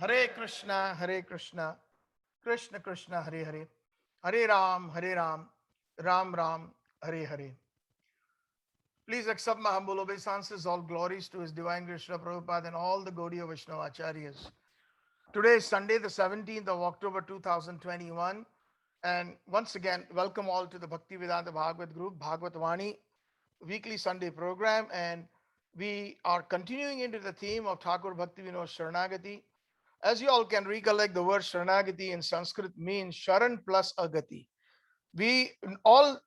Hare Krishna, Hare Krishna, Krishna Krishna, Hare Hare, Hare Ram, Hare Ram, Ram Ram, Hare Hare. Please accept my humble obeisances. All glories to His Divine Grace Srila Prabhupada and all the Gaudiya Vaishnava Acharyas. Today is Sunday, the 17th of October 2021. And once again, welcome all to the Bhaktivedanta Bhagavad Group, Bhagavad Vani, weekly Sunday program. And we are continuing into the theme of Thakur Bhakti Vinod Sharnagati. As you all can recollect, the word Sharnagati in Sanskrit means Sharan plus Agati. We all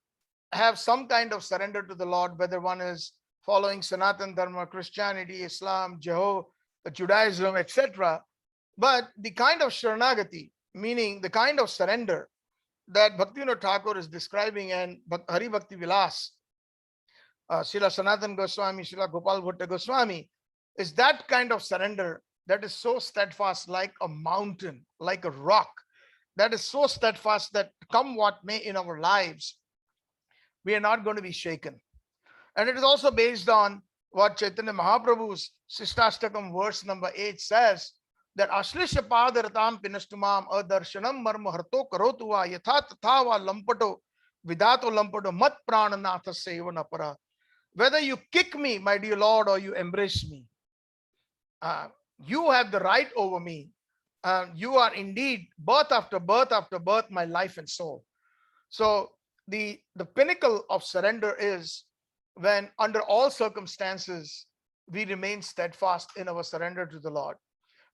have some kind of surrender to the Lord, whether one is following Sanatan Dharma, Christianity, Islam, Jehovah, Judaism, etc. But the kind of Sharnagati, meaning the kind of surrender that Bhaktivinoda Thakur is describing and Hari Bhakti Vilas, Srila Sanatan Goswami, Srila Gopal Bhatta Goswami, is that kind of surrender that is so steadfast, like a mountain, like a rock, that is so steadfast that come what may in our lives, we are not going to be shaken. And it is also based on what Chaitanya Mahaprabhu's Sishtastakam verse number 8 says, that Ashlisha Padaratam Pinastumam Adarshanam Marma Harto Karotua Yatha Tathava Lampato Vidato Lampato Mat Prananatha Sevanapara. Whether you kick me, my dear Lord, or you embrace me, you have the right over me. You are indeed birth after birth after birth, my life and soul. So the pinnacle of surrender is when under all circumstances, we remain steadfast in our surrender to the Lord.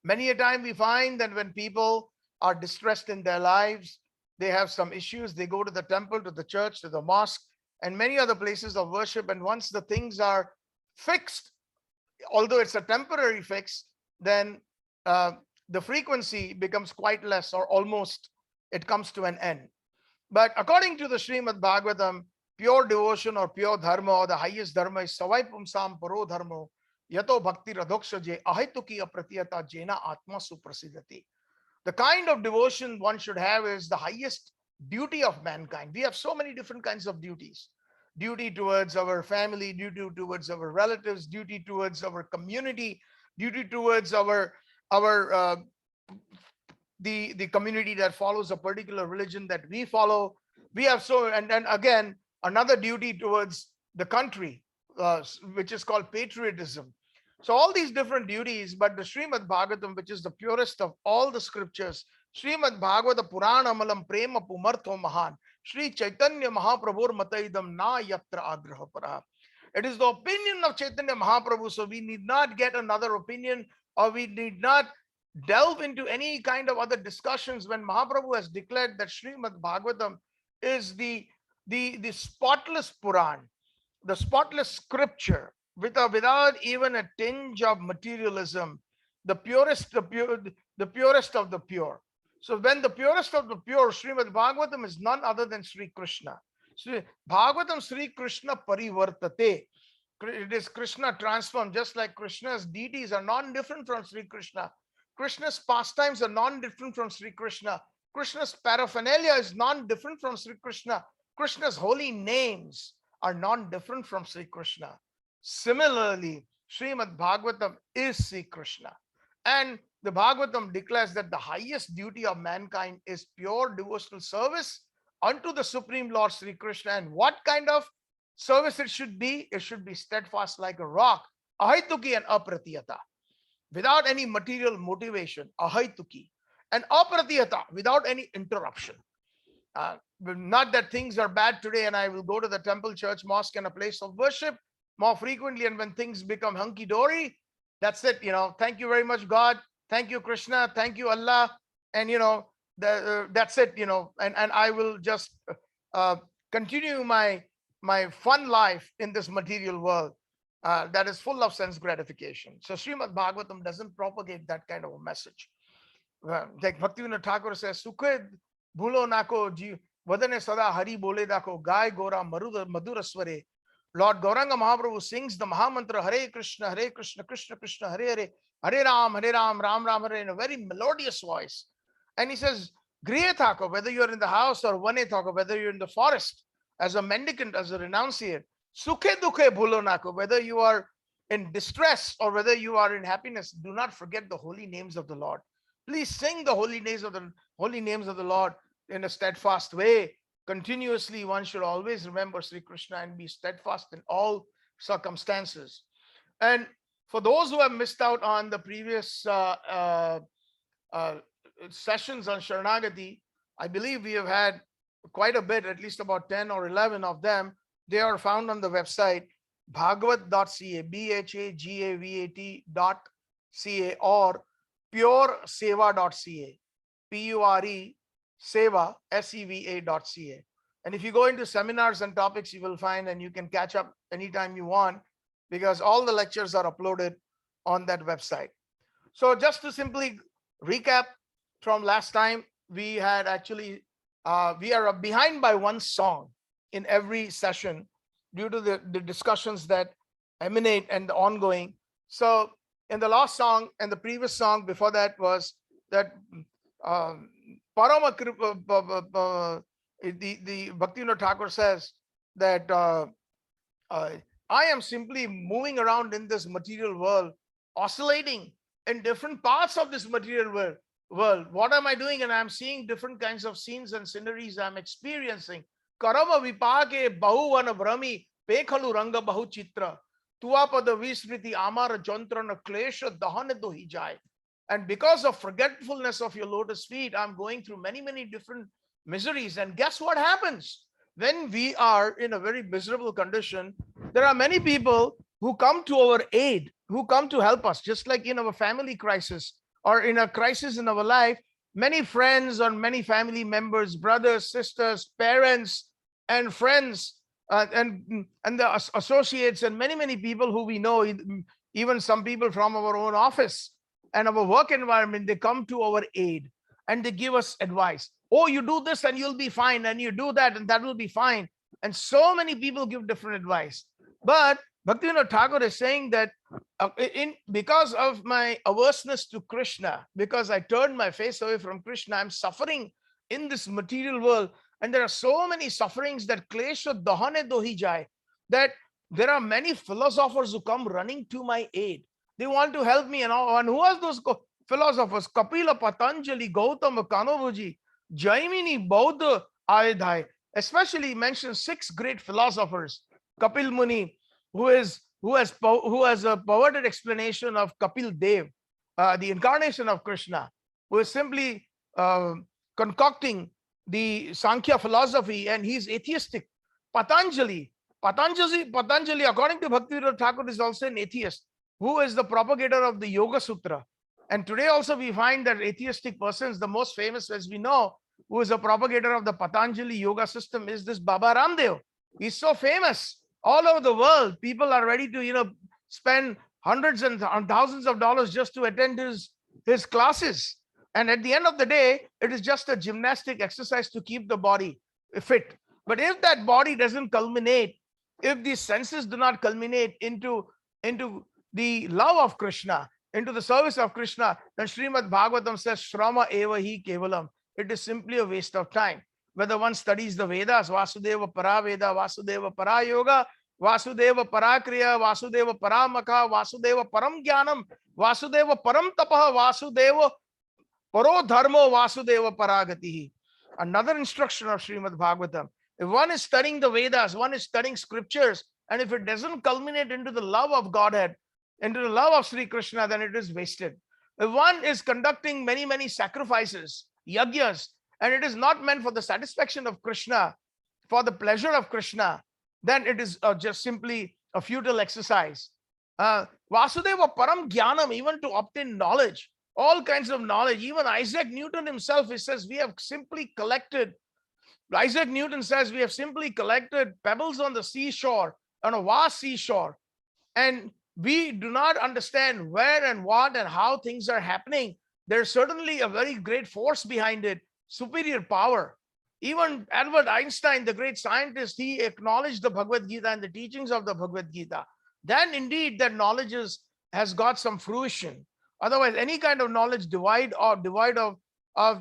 Many a time we find that when people are distressed in their lives, they have some issues, they go to the temple, to the church, to the mosque, and many other places of worship. And once the things are fixed, although it's a temporary fix, then the frequency becomes quite less, or almost it comes to an end. But according to the Srimad Bhagavatam, pure devotion or pure dharma or the highest dharma is savai pumsam paro dharmo yato bhakti radhokshaje ahaituki apratiyata jena atma suprasidati. The kind of devotion one should have is the highest duty of mankind. We have so many different kinds of duties. Duty towards our family, duty towards our relatives, duty towards our community, duty towards the community that follows a particular religion that we follow. We have so, and then again, another duty towards the country, which is called patriotism. So all these different duties, but the Srimad Bhagavatam, which is the purest of all the scriptures, Srimad Bhagavata Purana Amalam Prema Pumartho Mahan, Sri Chaitanya Mahaprabhur Mataidam Na Yatra Agraha Para. It is the opinion of Chaitanya Mahaprabhu, so we need not get another opinion, or we need not delve into any kind of other discussions when Mahaprabhu has declared that Srimad Bhagavatam is the spotless Puran, the spotless scripture, without even a tinge of materialism, the purest of the pure. So when the purest of the pure, Srimad Bhagavatam is none other than Sri Krishna. Bhagavatam Sri Krishna Parivartate. It is Krishna transformed, just like Krishna's deities are non-different from Sri Krishna. Krishna's pastimes are non-different from Sri Krishna. Krishna's paraphernalia is non-different from Sri Krishna. Krishna's holy names are non-different from Sri Krishna. Similarly, Srimad Bhagavatam is Sri Krishna. And the Bhagavatam declares that the highest duty of mankind is pure devotional service unto the Supreme Lord Sri Krishna. And what kind of service it should be? It should be steadfast like a rock, ahaituki and apratiyata, without any material motivation, ahaituki, and apratiyata, without any interruption. Not that things are bad today and I will go to the temple, church, mosque, and a place of worship more frequently, and when things become hunky-dory, that's it. Thank you very much, God. Thank you, Krishna. Thank you, Allah. And that's it. And I will just continue my fun life in this material world that is full of sense gratification. So Srimad Bhagavatam doesn't propagate that kind of a message. Like Bhaktivinoda Thakur says, Sukhed bhulo nako vadane sada hari bole dako gai gora madhura sware. Lord Gauranga Mahaprabhu sings the Mahamantra Hare Krishna, Krishna Krishna, Hare Hare, Hare Ram, Ram Ram, Hare in a very melodious voice. And he says, Grihe Thakur, whether you're in the house, or Vane Thakur, whether you're in the forest, as a mendicant, as a renunciate, Sukhe Dukhe Bhulo Nako, whether you are in distress or whether you are in happiness, do not forget the holy names of the Lord. Please sing the holy names of the Lord in a steadfast way. Continuously, one should always remember Sri Krishna and be steadfast in all circumstances. And for those who have missed out on the previous uh, sessions on Sharnagati, I believe we have had quite a bit, at least about 10 or 11 of them. They are found on the website bhagavat.ca, bhagavat.ca, or pureseva.ca, pure seva, seva.ca. And if you go into seminars and topics, you will find, and you can catch up anytime you want, because all the lectures are uploaded on that website. So just to simply recap from last time, we had actually, we are behind by one song in every session due to the discussions that emanate and the ongoing. So in the last song and the previous song before that was that Parama the Bhaktivinoda Thakur says that I am simply moving around in this material world, oscillating in different parts of this material world. What am I doing? And I'm seeing different kinds of scenes and sceneries I'm experiencing. Karama vipake bahuvana brahmi pekhalu ranga bahu chitra tuapada vismriti amara jantrana klesha dahana dohi jai. And because of forgetfulness of your lotus feet, I'm going through many, many different miseries. And guess what happens? When we are in a very miserable condition, there are many people who come to our aid, who come to help us, just like in our family crisis or in a crisis in our life. Many friends or many family members, brothers, sisters, parents, and friends, and the associates, and many, many people who we know, even some people from our own office and our work environment, they come to our aid and they give us advice. Oh, you do this and you'll be fine, and you do that and that will be fine. And so many people give different advice. But Bhaktivinoda Thakur is saying that because of my averseness to Krishna, because I turned my face away from Krishna, I'm suffering in this material world. And there are so many sufferings that klesha dahane dohi jai, that there are many philosophers who come running to my aid. They want to help me. And who are those philosophers? Kapila, Patanjali, Gautama, Kanobuji, Jaimini, Bauddha, Ayadhai. Especially mentions 6 great philosophers. Kapil Muni, who has a perverted explanation of Kapil Dev, the incarnation of Krishna, who is simply concocting the Sankhya philosophy, and he's atheistic. Patanjali, according to Bhaktivinoda Thakur, is also an atheist, who is the propagator of the Yoga Sutra. And today also we find that atheistic persons, the most famous, as we know, who is a propagator of the Patanjali yoga system, is this Baba Ramdev. He's so famous all over the world. People are ready to, spend hundreds and thousands of dollars just to attend his classes. And at the end of the day, it is just a gymnastic exercise to keep the body fit. But if that body doesn't culminate, if these senses do not culminate into the love of Krishna, into the service of Krishna, then Srimad Bhagavatam says, Shrama eva hi kevalam. It is simply a waste of time. Whether one studies the Vedas, Vasudeva para Veda, Vasudeva para Yoga, Vasudeva para Kriya, Vasudeva para Makha, Vasudeva param Jnanam, Vasudeva param Tapaha, Vasudeva paro dharmo, Vasudeva paragatihi. Another instruction of Srimad Bhagavatam. If one is studying the Vedas, one is studying scriptures, and if it doesn't culminate into the love of Godhead, into the love of Sri Krishna, then it is wasted. If one is conducting many, many sacrifices, yajnas, and it is not meant for the satisfaction of Krishna, for the pleasure of Krishna, then it is just simply a futile exercise. Vasudeva param jnanam, even to obtain knowledge, all kinds of knowledge. Even Isaac Newton himself, he says, Isaac Newton says, we have simply collected pebbles on the seashore, on a vast seashore, and we do not understand where and what and how things are happening. There's certainly a very great force behind it, superior power. Even Albert Einstein, the great scientist, he acknowledged the Bhagavad Gita and the teachings of the Bhagavad Gita. Then indeed that knowledge has got some fruition. Otherwise, any kind of knowledge devoid of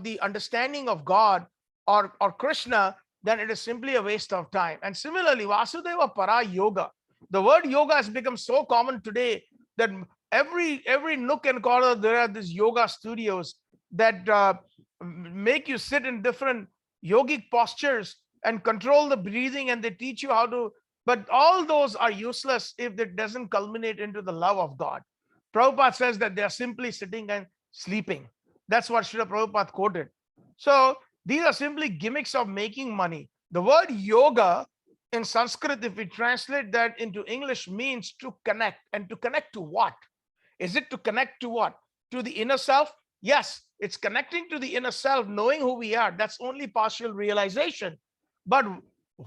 the understanding of God or Krishna, then it is simply a waste of time. And similarly, Vasudeva para yoga. The word yoga has become so common today that every nook and corner there are these yoga studios. that make you sit in different yogic postures and control the breathing, and they teach you how to, but all those are useless if it doesn't culminate into the love of God. Prabhupada says that they are simply sitting and sleeping. That's what Srila Prabhupada quoted. So these are simply gimmicks of making money. The word yoga in Sanskrit, if we translate that into English, means to connect. And to connect to what? Is it to connect to what? To the inner self? Yes, it's connecting to the inner self, knowing who we are. That's only partial realization. But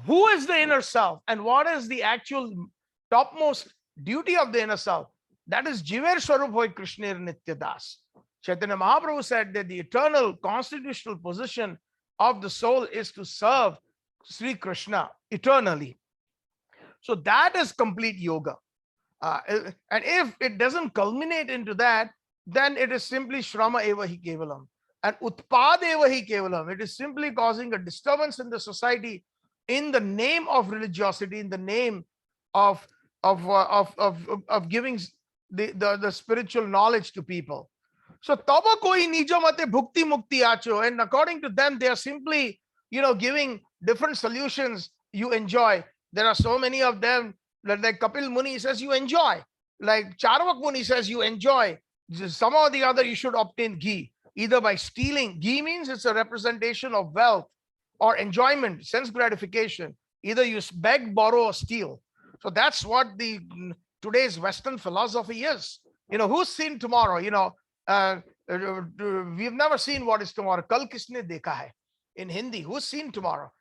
who is the inner self and what is the actual topmost duty of the inner self? That is Jiver Swarup Hoy Krishnir Nityadas. Chaitanya Mahaprabhu said that the eternal constitutional position of the soul is to serve Sri Krishna eternally. So that is complete yoga. And if it doesn't culminate into that, then it is simply Shrama Eva Hi Kevalam and Utpad Eva Hi Kevalam. It is simply causing a disturbance in the society in the name of religiosity, in the name of giving the spiritual knowledge to people. So taba koi nijo mate bhukti mukti acho, and according to them, they are simply, giving different solutions you enjoy. There are so many of them. Like Kapil Muni says you enjoy, like Charvak Muni says you enjoy. Somehow or the other you should obtain ghee, either by stealing. Ghee means it's a representation of wealth or enjoyment, sense gratification. Either you beg, borrow, or steal. So that's what the today's Western philosophy is. Who's seen tomorrow? We've never seen what is tomorrow. Kal kisne dekha hai? In Hindi, who's seen tomorrow?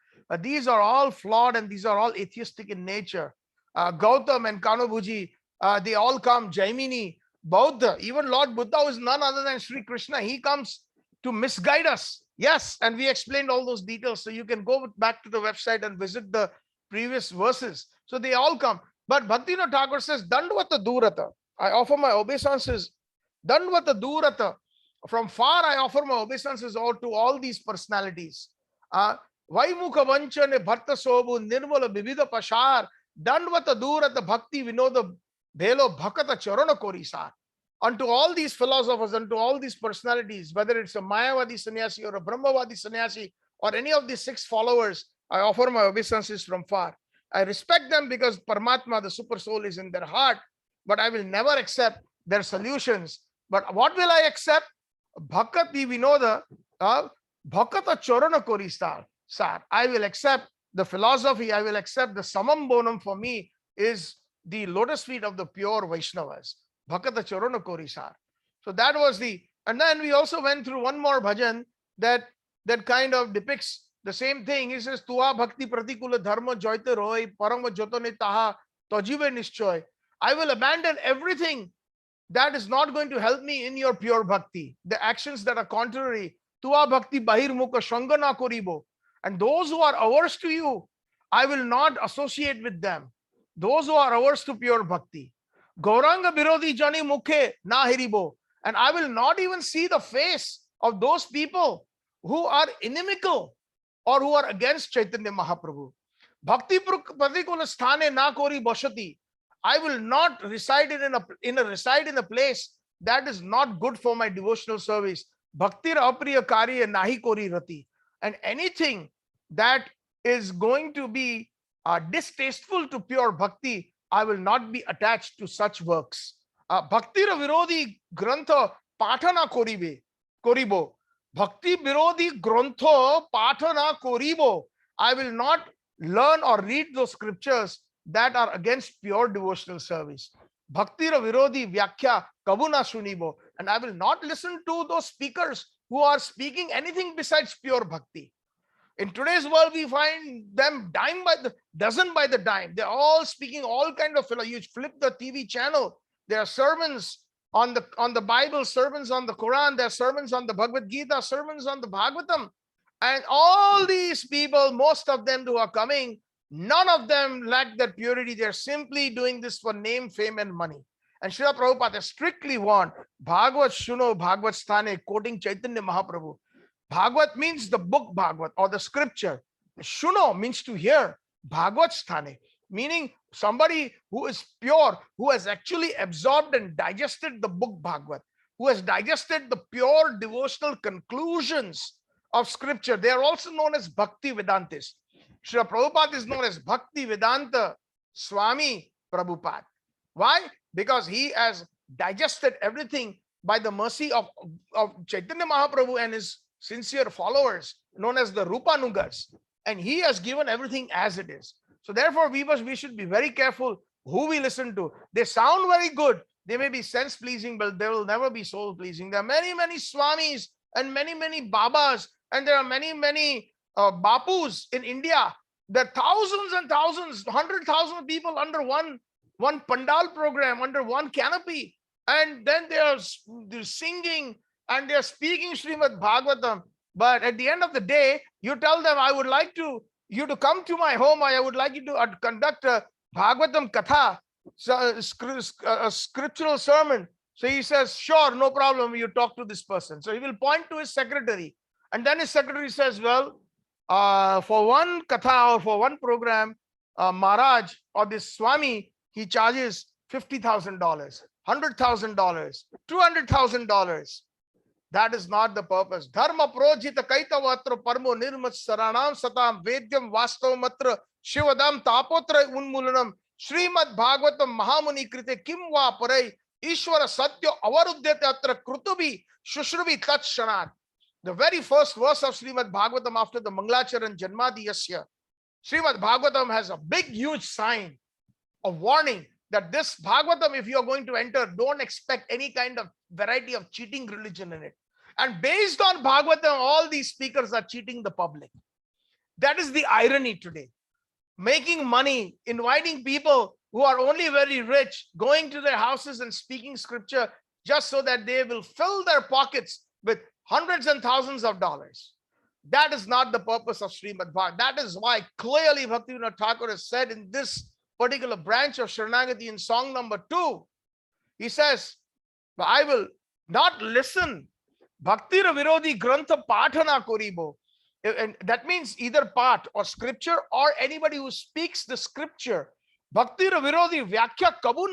These are all flawed and these are all atheistic in nature. Gautam and Kanobhuji, they all come. Jaimini, Bauddha, even Lord Buddha is none other than Sri Krishna. He comes to misguide us. Yes, and we explained all those details. So you can go back to the website and visit the previous verses. So they all come. But Bhaktivinoda Thakur says, Dandvata Durata. I offer my obeisances. Dandvata Durata. From far I offer my obeisances to all these personalities. Vaimukha Vanchane Bharta Sobu Nirmala Vivida Pashar. Dandvata Durata Bhakti Vinoda Bhelo Bhakata Charana Korisar. Unto all these philosophers, unto all these personalities, whether it's a Mayavadi sannyasi or a Brahmavadi sannyasi or any of these 6 followers, I offer my obeisances from far. I respect them because Paramatma, the super soul, is in their heart, but I will never accept their solutions. But what will I accept? Bhakati Vinoda, Bhakata Charana Korisar. I will accept the philosophy, I will accept the Samam Bonam for me is the lotus feet of the pure Vaishnavas. Bhakata Charana Korisar. So that was and then we also went through one more bhajan that kind of depicts the same thing. He says, Tua Bhakti Pratikula Dharma Joyte Roy, Parama Jotone Taha, Tojive Nishchoy. I will abandon everything that is not going to help me in your pure bhakti. The actions that are contrary. Tua Bhakti Bahir Mukha Shangana Koribo. And those who are averse to you, I will not associate with them. Those who are averse to pure bhakti. Gauranga Birodhi Jani Mukhe Na Hiribo. And I will not even see the face of those people who are inimical or who are against Chaitanya Mahaprabhu. Bhakti Pratikula Sthane Na Kori Bashati. I will not reside in a place that is not good for my devotional service. Bhaktir apriya karya nahi kori rati. And anything that is going to be distasteful to pure bhakti, I will not be attached to such works. Bhaktira Virodhi Grantha Pathana Koribo. Bhakti Virodhi Grantha Pathana Koribo. I will not learn or read those scriptures that are against pure devotional service. Bhaktira Virodhi Vyakhya Kabuna Sunibo. And I will not listen to those speakers who are speaking anything besides pure bhakti. In today's world, we find them dozen by the dime. They're all speaking all kind of philosophy. You flip the TV channel, there are sermons on the Bible, sermons on the Quran, there are sermons on the Bhagavad Gita, sermons on the Bhagavatam. And all these people, most of them who are coming, none of them lack that purity. They're simply doing this for name, fame, and money. And Srila Prabhupada has strictly warned, Bhagavad Shuno Bhagavad Sthane, quoting Chaitanya Mahaprabhu. Bhagavad means the book Bhagavad or the scripture. Shuno means to hear. Bhagavad Sthane, meaning somebody who is pure, who has actually absorbed and digested the book Bhagavad. who has digested the pure devotional conclusions of scripture. They are also known as Bhakti Vedantists. Srila Prabhupada is known as Bhakti Vedanta Swami Prabhupada. Why? Because he has digested everything by the mercy of Chaitanya Mahaprabhu and his sincere followers, known as the Rupanugas. And he has given everything as it is. So therefore, we should be very careful who we listen to. They sound very good. They may be sense-pleasing, but they will never be soul-pleasing. There are many, many Swamis and many, many Babas, and there are many, many Bapus in India. There are thousands and thousands, 100,000 people under one Pandal program, under one canopy. And then they're singing and they're speaking Srimad Bhagavatam. But at the end of the day, you tell them, I would like you to come to my home. I would like you to conduct a Bhagavatam Katha, a scriptural sermon. So he says, sure, no problem. You talk to this person. So he will point to his secretary. And then his secretary says, well, for one Katha or for one program, Maharaj or this Swami, he charges $50,000, $100,000, $200,000. That is not the purpose. Dharma projita kaitavatra parmo nirmat saranam satam vedyam vastavamatra shivadam tapotra unmulanam Srimad Bhagavatam Mahamuni krite kim va parai Ishvara satya avarudyate atra krutubi shushrubi tat shanat. The very first verse of Srimad Bhagavatam after the Mangalacharan Janmadi Yasya, Srimad Bhagavatam has a big huge sign of warning that this Bhagavatam, if you are going to enter, don't expect any kind of variety of cheating religion in it. And based on Bhagavatam, all these speakers are cheating the public. That is the irony today. Making money, inviting people who are only very rich, going to their houses and speaking scripture just so that they will fill their pockets with hundreds and thousands of dollars. That is not the purpose of Srimad Bhagavatam. That is why clearly Bhaktivinoda Thakur has said in this particular branch of Sharnagati in song number 2, he says, I will not listen. Bhaktira Virodhi Grantha Pathana Koribo. And that means either part or scripture or anybody who speaks the scripture. Bhaktira Virodhi Vyakya Kabu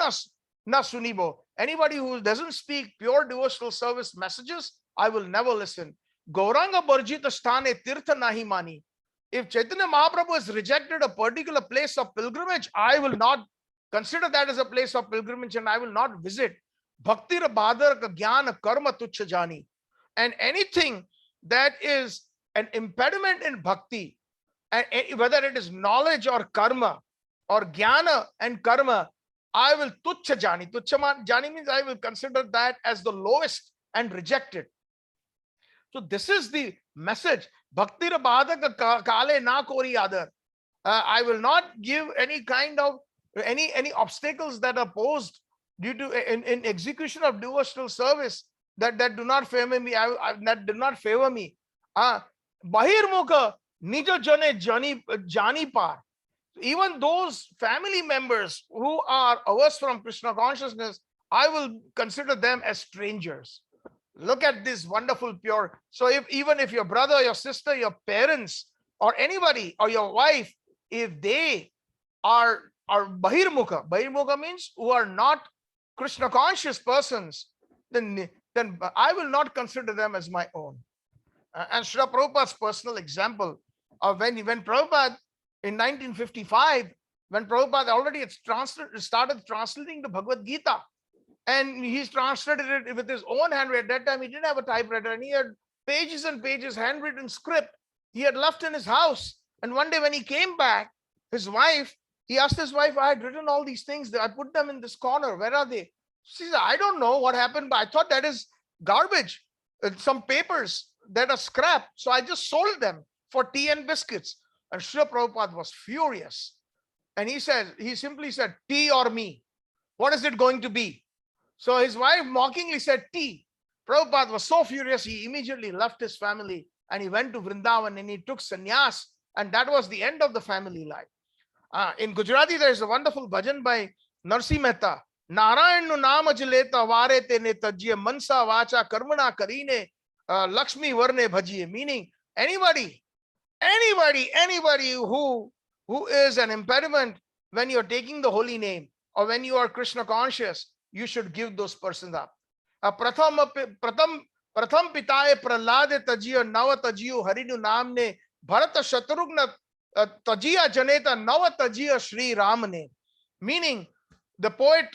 na sunibo. Anybody who doesn't speak pure devotional service messages, I will never listen. Gauranga Barjita Sthane Tirtha Nahi Mani. If Chaitanya Mahaprabhu has rejected a particular place of pilgrimage, I will not consider that as a place of pilgrimage and I will not visit. Bhaktira Badar ka Jnana Karma Tuchha Jani. And anything that is an impediment in bhakti, and whether it is knowledge or karma, or jnana and karma, I will tuchha jani. Tuchha jani means I will consider that as the lowest and reject it. So this is the message. Bhakti rabhadaka kale na kori adar. I will not give any kind of any obstacles that are posed due to in execution of devotional service that do not favor me. That do not favor me. Bahirmukha nija jane jani par. Even those family members who are averse from Krishna consciousness, I will consider them as strangers. Look at this wonderful pure. So even if your brother, your sister, your parents, or anybody, or your wife, if they are bahirmukha, bahirmukha means who are not Krishna conscious persons, then I will not consider them as my own. And Srila Prabhupada's personal example of when Prabhupada in 1955, when Prabhupada already had started translating the Bhagavad Gita, and he's translated it with his own handwriting. At that time, he didn't have a typewriter, and he had pages and pages handwritten script he had left in his house. And one day when he came back, he asked his wife, I had written all these things, I put them in this corner. Where are they? She said, I don't know what happened, but I thought that is garbage, some papers that are scrap. So I just sold them for tea and biscuits. And Srila Prabhupada was furious. And he simply said, tea or me? What is it going to be? So his wife mockingly said, tea. Prabhupada was so furious, he immediately left his family and he went to Vrindavan and he took sannyas. And that was the end of the family life. In Gujarati, there is a wonderful bhajan by Narsi Mehta. Narayan nu naam ajleta vare te ne tajye mansa vacha karmana karine Lakshmi varne bhajiye. Meaning anybody who is an impediment when you're taking the holy name or when you are Krishna conscious, you should give those persons up. પ્રથમ પિતાએ પ્રહલાદે તજિયો નવ તજિયો હરિનું નામને ભરત શત્રુઘ્ન તજિયા જનેતા નવ તજિયા શ્રી રામને. Meaning, the poet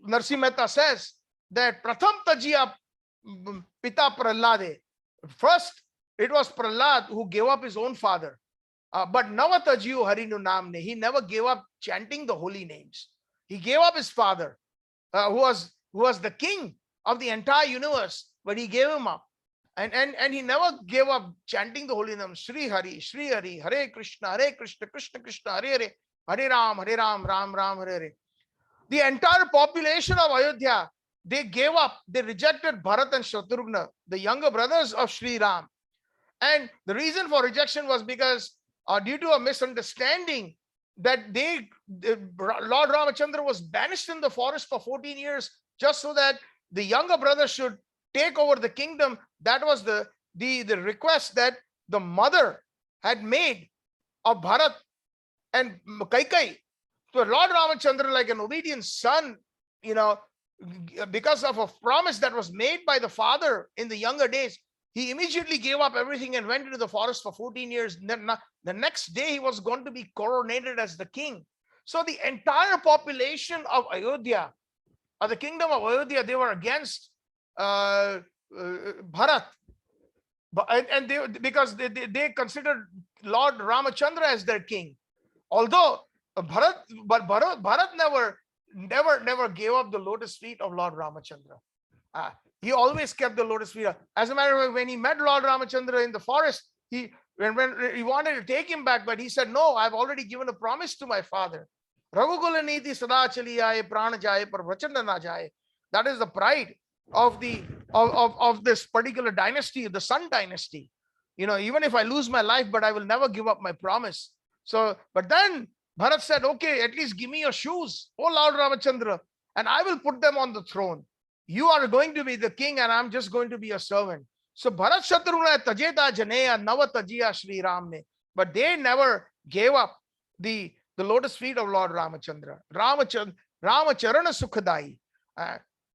Narsi Mehta says that Pratham Tajiya Pita Prahlade. First, it was Prahlad who gave up his own father. But Navatajiyu Harinu Namne, he never gave up chanting the holy names. He gave up his father, who was the king of the entire universe, but he gave him up. And he never gave up chanting the holy names. Sri Hari, Hare Krishna, Krishna Krishna, Hare Hare, Hare Ram, Ram Ram, Hare Hare. The entire population of Ayodhya, they gave up, they rejected Bharat and Shatrughna, the younger brothers of Sri Ram. And the reason for rejection was because due to a misunderstanding that Lord Ramachandra was banished in the forest for 14 years just so that the younger brother should take over the kingdom. That was the request that the mother had made of Bharat and Kaikai. So Lord Ramachandra, like an obedient son, because of a promise that was made by the father in the younger days, he immediately gave up everything and went into the forest for 14 years. The next day, he was going to be coronated as the king. So the entire population of Ayodhya, or the kingdom of Ayodhya, they were against Bharat. Because they considered Lord Ramachandra as their king. Although Bharat never gave up the lotus feet of Lord Ramachandra. He always kept the lotus feet. As a matter of fact, when he met Lord Ramachandra in the forest, when he wanted to take him back, but he said, no, I've already given a promise to my father. Raghukula niti sada chali aaye, prana jaye, par vachana na jaye. That is the pride of this particular dynasty, the Sun dynasty. Even if I lose my life, but I will never give up my promise. So, but then Bharat said, okay, at least give me your shoes, oh Lord Ramachandra, and I will put them on the throne. You are going to be the king and I'm just going to be a servant. So Bharat Shatrughna tajeta janeya nava tajiya Shri Ramne. But they never gave up the lotus feet of Lord Ramachandra. Ramacharana-sukhada-bāsī.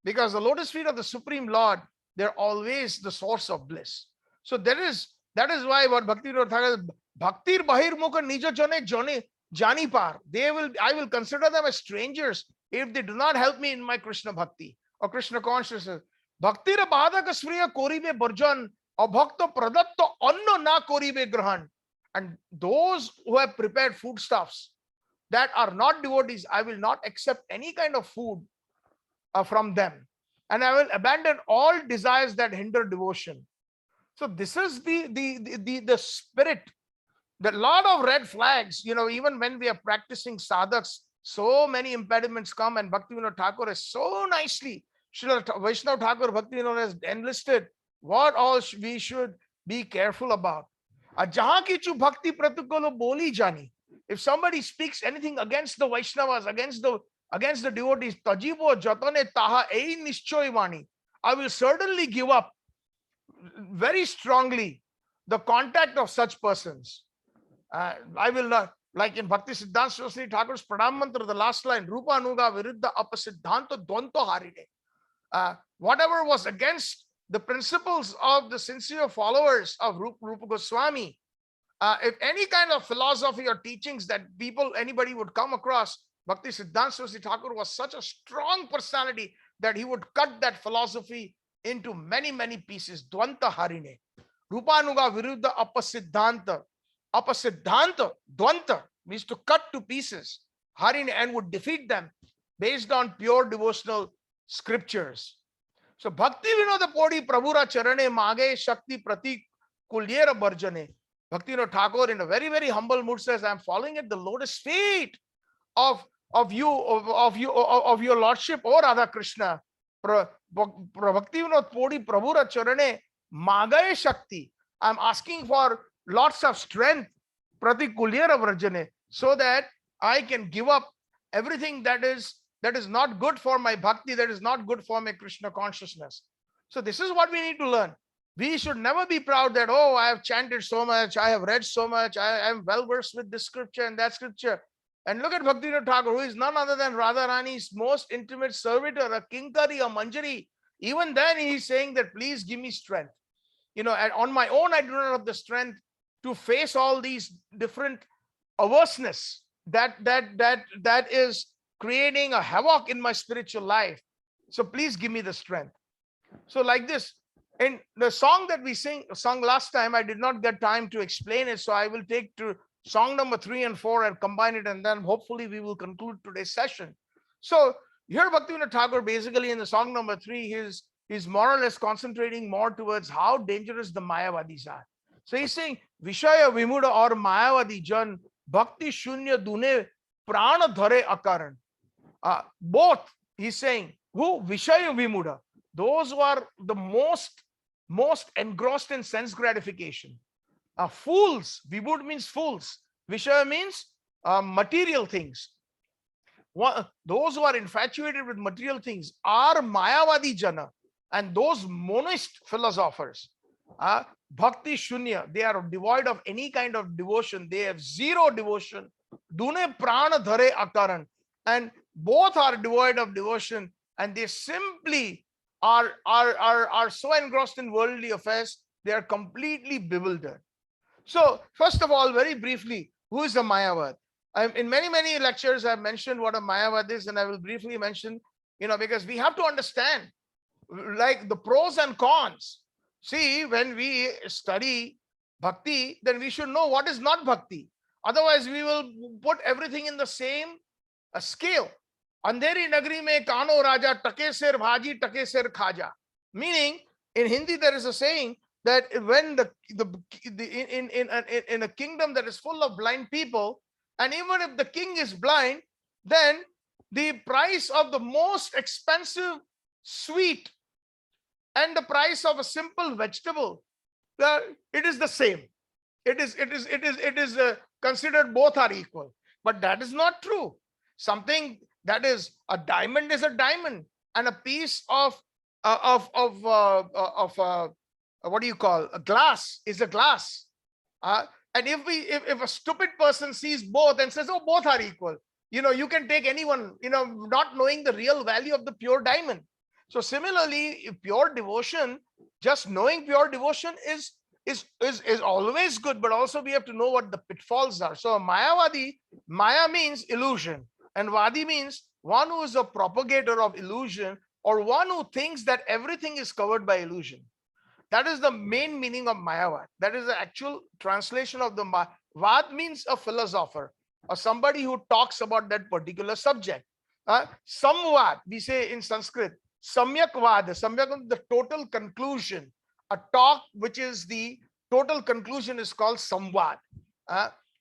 Because the lotus feet of the Supreme Lord, they're always the source of bliss. So that is why what Bhakti Bhaktir Bahir Mukha Nijo Jone Jani Par. I will consider them as strangers if they do not help me in my Krishna Bhakti or Krishna consciousness. Bhaktira Bhadaka Sriya Koribe Barjan or Bhakta Pradatta Anno Na Koribe Grahan. And those who have prepared foodstuffs that are not devotees, I will not accept any kind of food from them. And I will abandon all desires that hinder devotion. So this is the spirit. The lot of red flags, even when we are practicing sadhaks, so many impediments come, and Bhaktivinoda Thakur has so nicely, Srila Vaishnava Thakur Bhaktivinoda has enlisted what all we should be careful about. Jahan ki chu bhakti pratikolo boli jani. If somebody speaks anything against the Vaishnavas, against the devotees, tajibo jatane taha ei nishchoy vani. I will certainly give up very strongly the contact of such persons. I will not, like in Bhakti Siddhanta Saraswati Thakur's Pranam Mantra, the last line, Rupa Anuga Viruddha Apasiddhanta Dvanto Harine. Whatever was against the principles of the sincere followers of Rupa Goswami, if any kind of philosophy or teachings that anybody would come across, Bhakti Siddhanta Saraswati Thakur was such a strong personality that he would cut that philosophy into many, many pieces. Dvanta Harine. Rupanuga Viruddha Apasiddhanta. Apasiddhanta, Dvanta, means to cut to pieces. Harine, and would defeat them based on pure devotional scriptures. So Bhakti Vinoda Podi Prabhura Charane Mage Shakti Pratik Kulyera Barjane. Bhakti Vinoda Thakur in a very, very humble mood says, I am following at the lotus feet of your lordship, O Radha Krishna. Bhakti Vinod Podi Prabhura Charane Magaye Shakti. I'm asking for lots of strength, Pratikulyera Vrajane, so that I can give up everything that is not good for my bhakti, that is not good for my Krishna consciousness. So this is what we need to learn. We should never be proud that, oh, I have chanted so much, I have read so much, I am well versed with this scripture and that scripture. And look at Bhaktivinoda Thakur, who is none other than Radharani's most intimate servitor, a kinkari, a manjari. Even then he's saying that please give me strength. And on my own, I do not have the strength to face all these different averseness that is creating a havoc in my spiritual life. So please give me the strength. So like this, in the song that we sung last time, I did not get time to explain it. So I will take to song number 3 and 4 and combine it, and then hopefully we will conclude today's session. So here Bhaktivinoda Thakur basically in the song number 3, he's more or less concentrating more towards how dangerous the Mayavadis are. So he's saying, Vishaya Vimuda or Mayavadi Jan Bhakti Shunya Dune Prana Dhare Akaran. Both, he's saying, who? Vishaya Vimuda. Those who are the most engrossed in sense gratification. Fools, Vibud means fools. Vishaya means material things. Those who are infatuated with material things are Mayavadi Jana, and those monist philosophers. Bhakti Shunya, they are devoid of any kind of devotion. They have zero devotion. Dune Prana Dhare Akaran. And both are devoid of devotion, and they simply are so engrossed in worldly affairs, they are completely bewildered. So, first of all, very briefly, who is a Mayavad? In many lectures, I've mentioned what a Mayavad is, and I will briefly mention, because we have to understand, like the pros and cons. See, when we study bhakti, then we should know what is not bhakti. Otherwise, we will put everything in the same scale. Andheri nagri mein kano raja take sir bhaji take sir khaja. Meaning, in Hindi there is a saying that when in a kingdom that is full of blind people, and even if the king is blind, then the price of the most expensive sweet and the price of a simple vegetable, it is the same. It is considered both are equal, but that is not true. Something that is a diamond, and a piece of what do you call a glass is a glass. And if a stupid person sees both and says, oh, both are equal, you can take anyone, not knowing the real value of the pure diamond. So similarly, pure devotion, just knowing pure devotion is always good, but also we have to know what the pitfalls are. So Mayavadi, Maya means illusion, and Vadi means one who is a propagator of illusion, or one who thinks that everything is covered by illusion. That is the main meaning of Mayavad. That is the actual translation of the Vad means a philosopher, or somebody who talks about that particular subject. Samvad, we say in Sanskrit, Samyak Vad, Samyak, the total conclusion. A talk which is the total conclusion is called Samvad.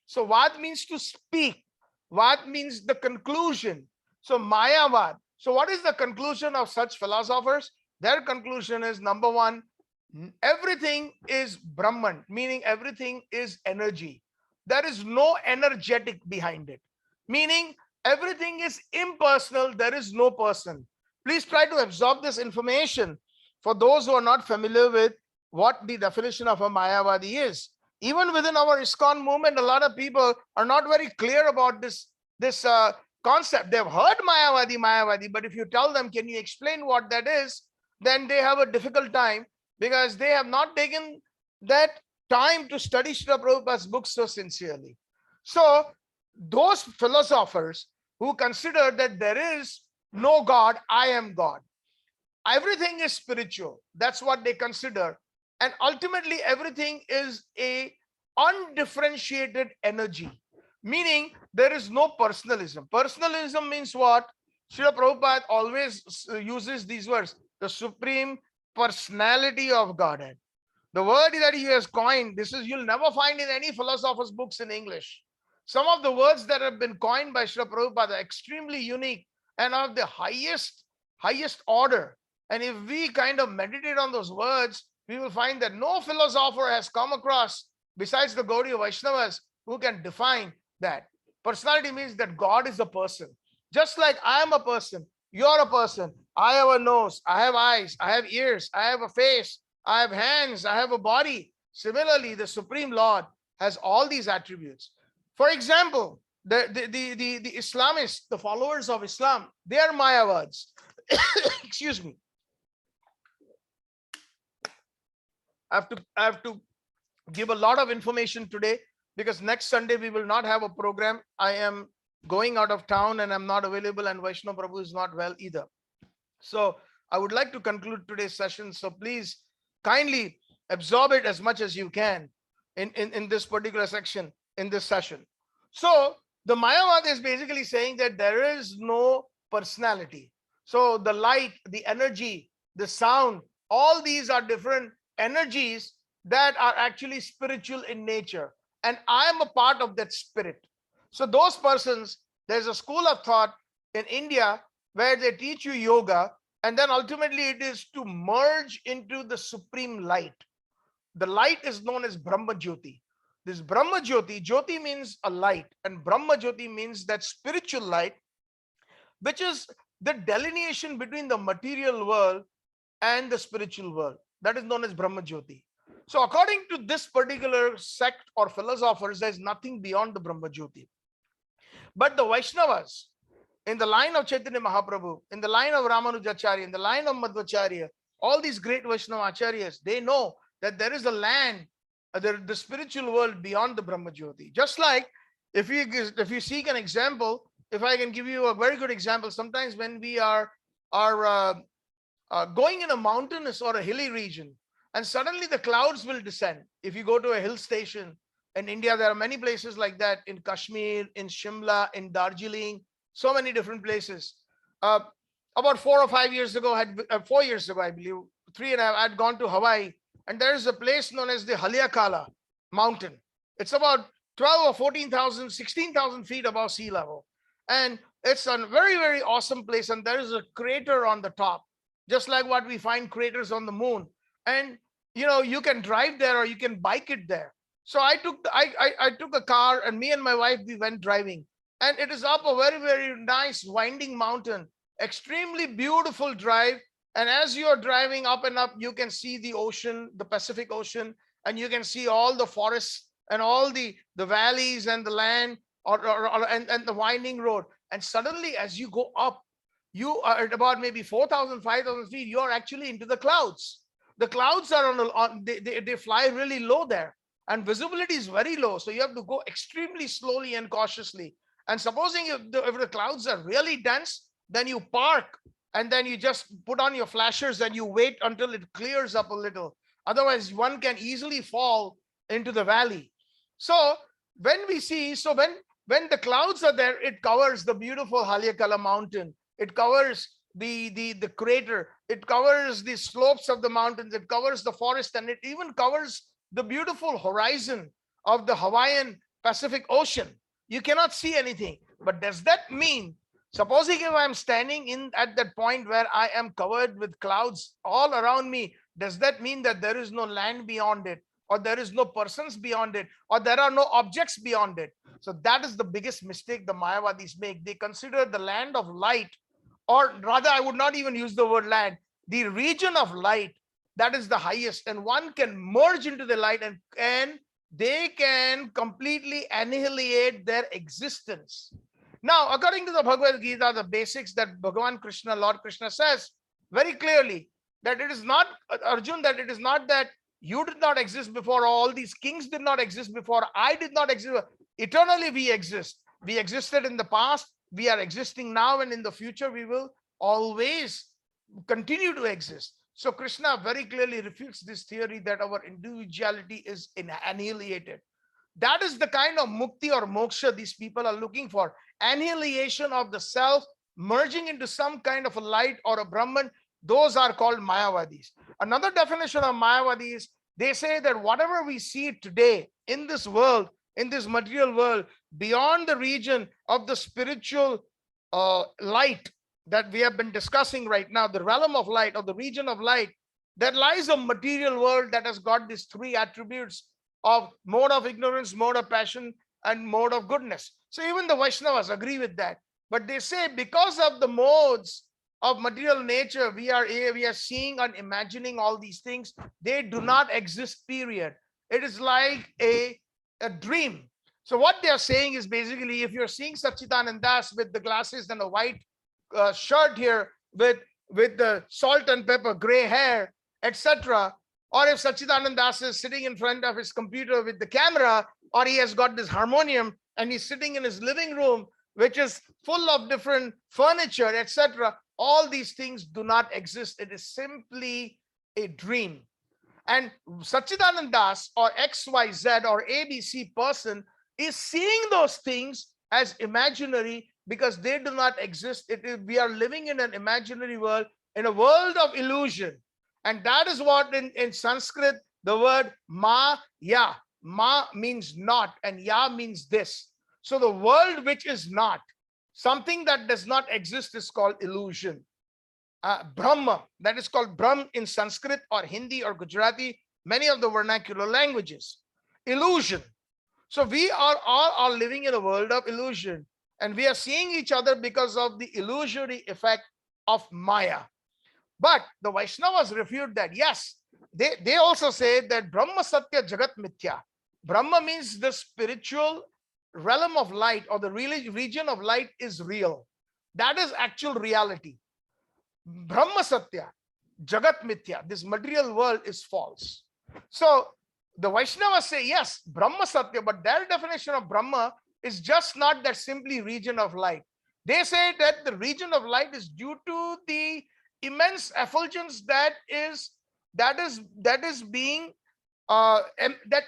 So Vad means to speak. Vad means the conclusion. So Mayavad. So what is the conclusion of such philosophers? Their conclusion is, number one, everything is Brahman, meaning everything is energy. There is no energetic behind it, meaning everything is impersonal. There is no person. Please try to absorb this information for those who are not familiar with what the definition of a Mayavadi is. Even within our ISKCON movement, a lot of people are not very clear about this concept. They've heard Mayavadi, but if you tell them, can you explain what that is, then they have a difficult time, because they have not taken that time to study Srila Prabhupada's books so sincerely. So those philosophers who consider that there is no God, I am God, everything is spiritual, that's what they consider, and ultimately everything is a undifferentiated energy, meaning there is no personalism. Personalism means what? Srila Prabhupada always uses these words, the supreme personality of Godhead. The word that he has coined, this is, you'll never find in any philosopher's books in English. Some of the words that have been coined by Srila Prabhupada are extremely unique and of the highest order. And if we kind of meditate on those words, we will find that no philosopher has come across, besides the Gaudiya Vaishnavas, who can define that. Personality means that God is a person. Just like I am a person, you're a person. I have a nose, I have eyes, I have ears, I have a face, I have hands, I have a body. Similarly, the Supreme Lord has all these attributes. For example, the Islamists, the followers of Islam, they are Mayavads. Excuse me. I have to give a lot of information today, because next Sunday we will not have a program. I am going out of town and I'm not available, and Vaishnav Prabhu is not well either. So I would like to conclude today's session. So please kindly absorb it as much as you can in this particular section, in this session. So the Mayavad is basically saying that there is no personality. So the light, the energy, the sound, all these are different energies that are actually spiritual in nature. And I am a part of that spirit. So those persons, there's a school of thought in India where they teach you yoga, and then ultimately it is to merge into the supreme light. The light is known as Brahma Jyoti. This Brahma Jyoti, Jyoti means a light, and Brahma Jyoti means that spiritual light, which is the delineation between the material world and the spiritual world. That is known as Brahma Jyoti. So according to this particular sect or philosophers, there is nothing beyond the Brahma Jyoti. But the Vaishnavas, in the line of Chaitanya Mahaprabhu, in the line of Ramanujacharya, in the line of Madhvacharya, all these great Vaishnava acharyas, they know that there is a land, the spiritual world beyond the Brahma Jyoti. Just like if you seek an example, if I can give you a very good example, sometimes when we are going in a mountainous or a hilly region, and suddenly the clouds will descend. If you go to a hill station in India, there are many places like that, in Kashmir, in Shimla, in Darjeeling, so many different places. About 4 or 5 years ago, 4 years ago, I believe, 3.5, I had gone to Hawaii, and there is a place known as the Haleakala mountain. It's about 12 or 14,000, 16,000 feet above sea level. And it's a very, very awesome place. And there is a crater on the top, just like what we find craters on the moon. And, you know, you can drive there or you can bike it there. So I took a car, and me and my wife, we went driving. And it is up a very, very nice winding mountain, extremely beautiful drive. And as you are driving up and up, you can see the ocean, the Pacific Ocean, and you can see all the forests and all the valleys and the land and the winding road. And suddenly, as you go up, you are at about maybe 4,000, 5,000 feet, you are actually into the clouds. The clouds are they fly really low there, and visibility is very low. So you have to go extremely slowly and cautiously. And supposing if the clouds are really dense, then you park, and then you just put on your flashers and you wait until it clears up a little. Otherwise, one can easily fall into the valley. So when we see, when the clouds are there, it covers the beautiful Haleakala mountain. It covers the crater. It covers the slopes of the mountains. It covers the forest, and it even covers the beautiful horizon of the Hawaiian Pacific Ocean. You cannot see anything. But does that mean, supposing if I'm standing at that point where I am covered with clouds all around me, does that mean that there is no land beyond it, or there is no persons beyond it, or there are no objects beyond it? So that is the biggest mistake the Mayavadis make. They consider the land of light, or rather, I would not even use the word land, the region of light, that is the highest, and one can merge into the light, and they can completely annihilate their existence. Now, according to the Bhagavad Gita, the basics that Bhagavan Krishna, Lord Krishna says very clearly, that it is not, Arjun, that it is not that you did not exist before, all these kings did not exist before, I did not exist. Eternally we exist. We existed in the past, we are existing now, and in the future we will always continue to exist. So Krishna very clearly refutes this theory that our individuality is annihilated. That is the kind of mukti or moksha these people are looking for. Annihilation of the self, merging into some kind of a light or a Brahman. Those are called Mayavadis. Another definition of Mayavadis, they say that whatever we see today in this world, in this material world, beyond the region of the spiritual light that we have been discussing right now, the realm of light or the region of light, there lies a material world that has got these three attributes of mode of ignorance, mode of passion, and mode of goodness. So even the Vaishnavas agree with that. But they say because of the modes of material nature, we are seeing and imagining all these things. They do not exist, period. It is like a dream. So what they are saying is basically, if you're seeing Satchitananda with the glasses and a white shirt here with the salt and pepper, gray hair, etc., Or if Satchitananda Das is sitting in front of his computer with the camera, or he has got this harmonium and he's sitting in his living room, which is full of different furniture, etc. All these things do not exist. It is simply a dream. And Satchitananda Das or XYZ or ABC person is seeing those things as imaginary because they do not exist. We are living in an imaginary world, in a world of illusion. And that is what in Sanskrit, the word ma-ya, ma means not and ya means this. So the world which is not, something that does not exist, is called illusion. Brahma, that is called Brahm in Sanskrit or Hindi or Gujarati, many of the vernacular languages. Illusion. So we are all living in a world of illusion, and we are seeing each other because of the illusory effect of Maya. But the Vaishnavas refute that. Yes, they also say that Brahma Satya Jagat Mithya. Brahma means the spiritual realm of light, or the region of light is real. That is actual reality. Brahma Satya Jagat Mithya. This material world is false. So the Vaishnavas say, yes, Brahma Satya, but their definition of Brahma is just not that simply region of light. They say that the region of light is due to the immense effulgence that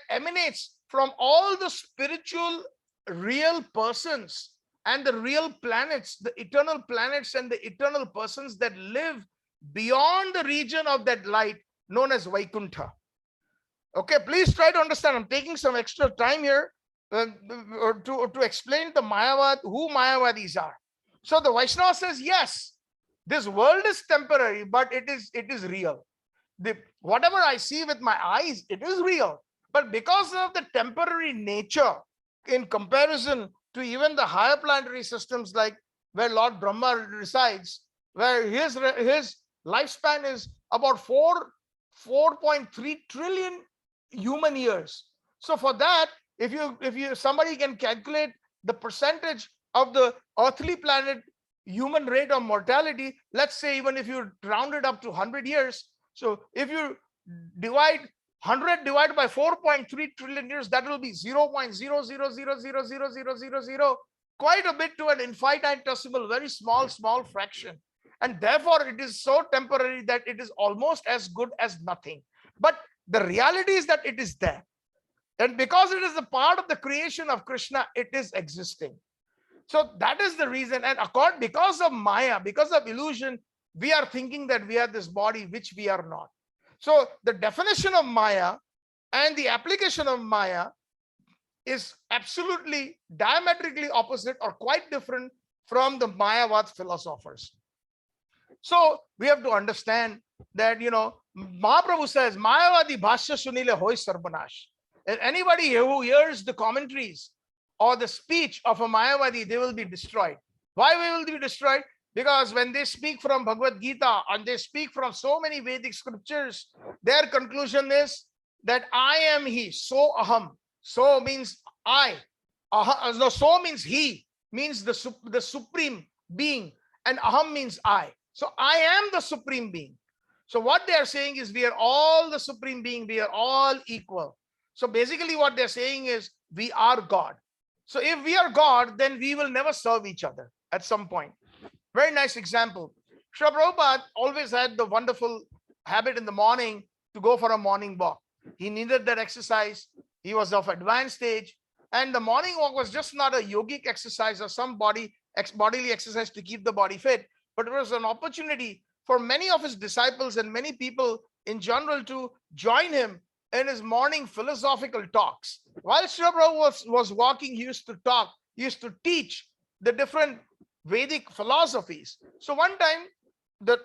emanates from all the spiritual real persons and the real planets, the eternal planets and the eternal persons that live beyond the region of that light known as Vaikuntha. Okay, please try to understand. I'm taking some extra time here to explain the Mayavad, who Mayavadis are. So the Vaishnava says, yes, this world is temporary, but it is real. Whatever I see with my eyes, it is real. But because of the temporary nature, in comparison to even the higher planetary systems, like where Lord Brahma resides, where his lifespan is about 4.3 trillion human years. So for that, if somebody can calculate the percentage of the earthly planet human rate of mortality, let's say even if you round it up to 100 years, so if you divide 100 divided by 4.3 trillion years, that will be 0.000000000, quite a bit to an infinitesimal, very small fraction. And therefore it is so temporary that it is almost as good as nothing. But the reality is that it is there. And because it is a part of the creation of Krishna, it is existing. So that is the reason. And because of Maya, because of illusion, we are thinking that we are this body, which we are not. So the definition of Maya and the application of Maya is absolutely diametrically opposite or quite different from the Mayavad philosophers. So we have to understand that, Mahaprabhu says, Mayavadi bhashya sunile hoy sarvanash. And anybody who hears the commentaries or the speech of a Mayavadi, they will be destroyed. Why will they be destroyed? Because when they speak from Bhagavad Gita and they speak from so many Vedic scriptures, their conclusion is that I am he. So aham. So means I. No, so means he, means the supreme being. And aham means I. So I am the supreme being. So what they are saying is we are all the supreme being. We are all equal. So basically what they're saying is we are God. So if we are God, then we will never serve each other at some point. Very nice example. Srila Prabhupada always had the wonderful habit in the morning to go for a morning walk. He needed that exercise. He was of advanced age. And the morning walk was just not a yogic exercise or some bodily exercise to keep the body fit, but it was an opportunity for many of his disciples and many people in general to join him in his morning philosophical talks. While Srila Prabhupada was walking, he used to talk, he used to teach the different Vedic philosophies. So one time, the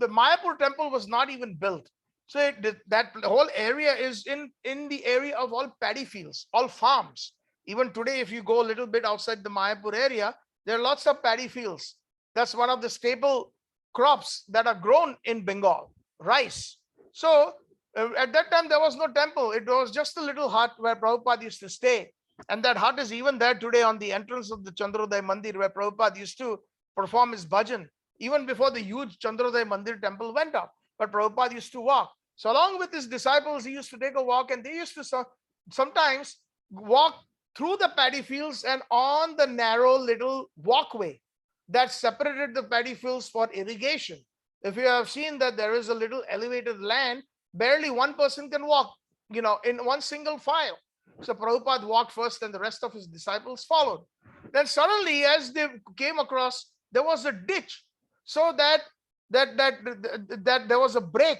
Mayapur temple was not even built. So that whole area is in the area of all paddy fields, all farms. Even today, if you go a little bit outside the Mayapur area, there are lots of paddy fields. That's one of the staple crops that are grown in Bengal, rice. So at that time, there was no temple. It was just a little hut where Prabhupada used to stay. And that hut is even there today on the entrance of the Chandrodaya Mandir, where Prabhupada used to perform his bhajan, even before the huge Chandrodaya Mandir temple went up. But Prabhupada used to walk. So along with his disciples, he used to take a walk, and they used to sometimes walk through the paddy fields and on the narrow little walkway that separated the paddy fields for irrigation. If you have seen that there is a little elevated land, barely one person can walk, in one single file. So Prabhupada walked first and the rest of his disciples followed. Then suddenly, as they came across, there was a ditch, so that there was a break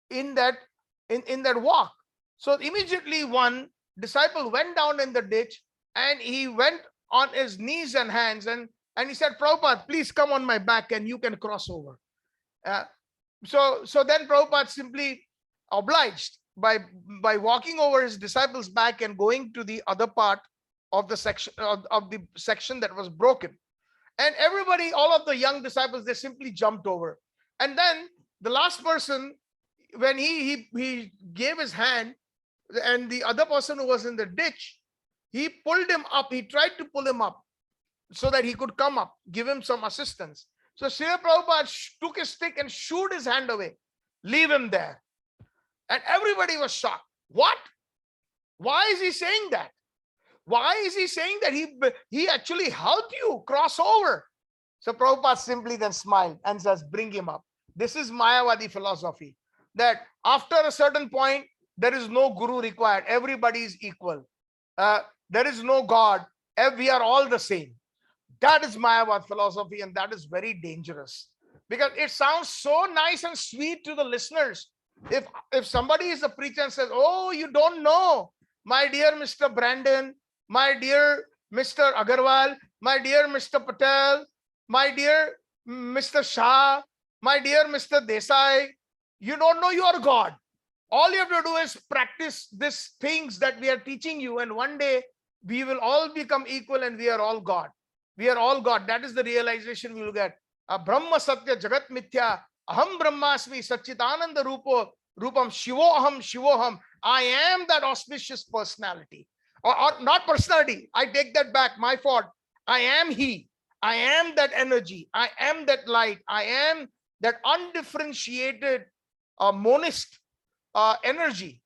in that walk. So immediately one disciple went down in the ditch, and he went on his knees and hands, and he said, Prabhupada, please come on my back and you can cross over. So then Prabhupada simply obliged by walking over his disciples' back and going to the other part of the section of the section that was broken. And everybody, all of the young disciples, they simply jumped over. And then the last person, when he gave his hand, and the other person who was in the ditch, he pulled him up. He tried to pull him up so that he could come up, give him some assistance. So Srila Prabhupada took his stick and shooed his hand away. Leave him there. And everybody was shocked. What? Why is he saying that? Why is he saying that he actually helped you cross over? So Prabhupada simply then smiled and says, bring him up. This is Mayavadi philosophy, that after a certain point, there is no guru required. Everybody is equal. There is no God. We are all the same. That is Mayavad philosophy, and that is very dangerous, because it sounds so nice and sweet to the listeners. If somebody is a preacher and says, oh, you don't know, my dear Mr. Brandon, my dear Mr. Agarwal, my dear Mr. Patel, my dear Mr. Shah, my dear Mr. Desai, you don't know you are God. All you have to do is practice these things that we are teaching you, and one day we will all become equal and we are all God. We are all God. That is the realization we will get. Brahma Satya Jagat Mithya Aham Brahmasmi Satchitananda Rupam Shivoham. I am that auspicious personality. Or not personality. I take that back. My fault. I am He. I am that energy. I am that light. I am that undifferentiated monist energy.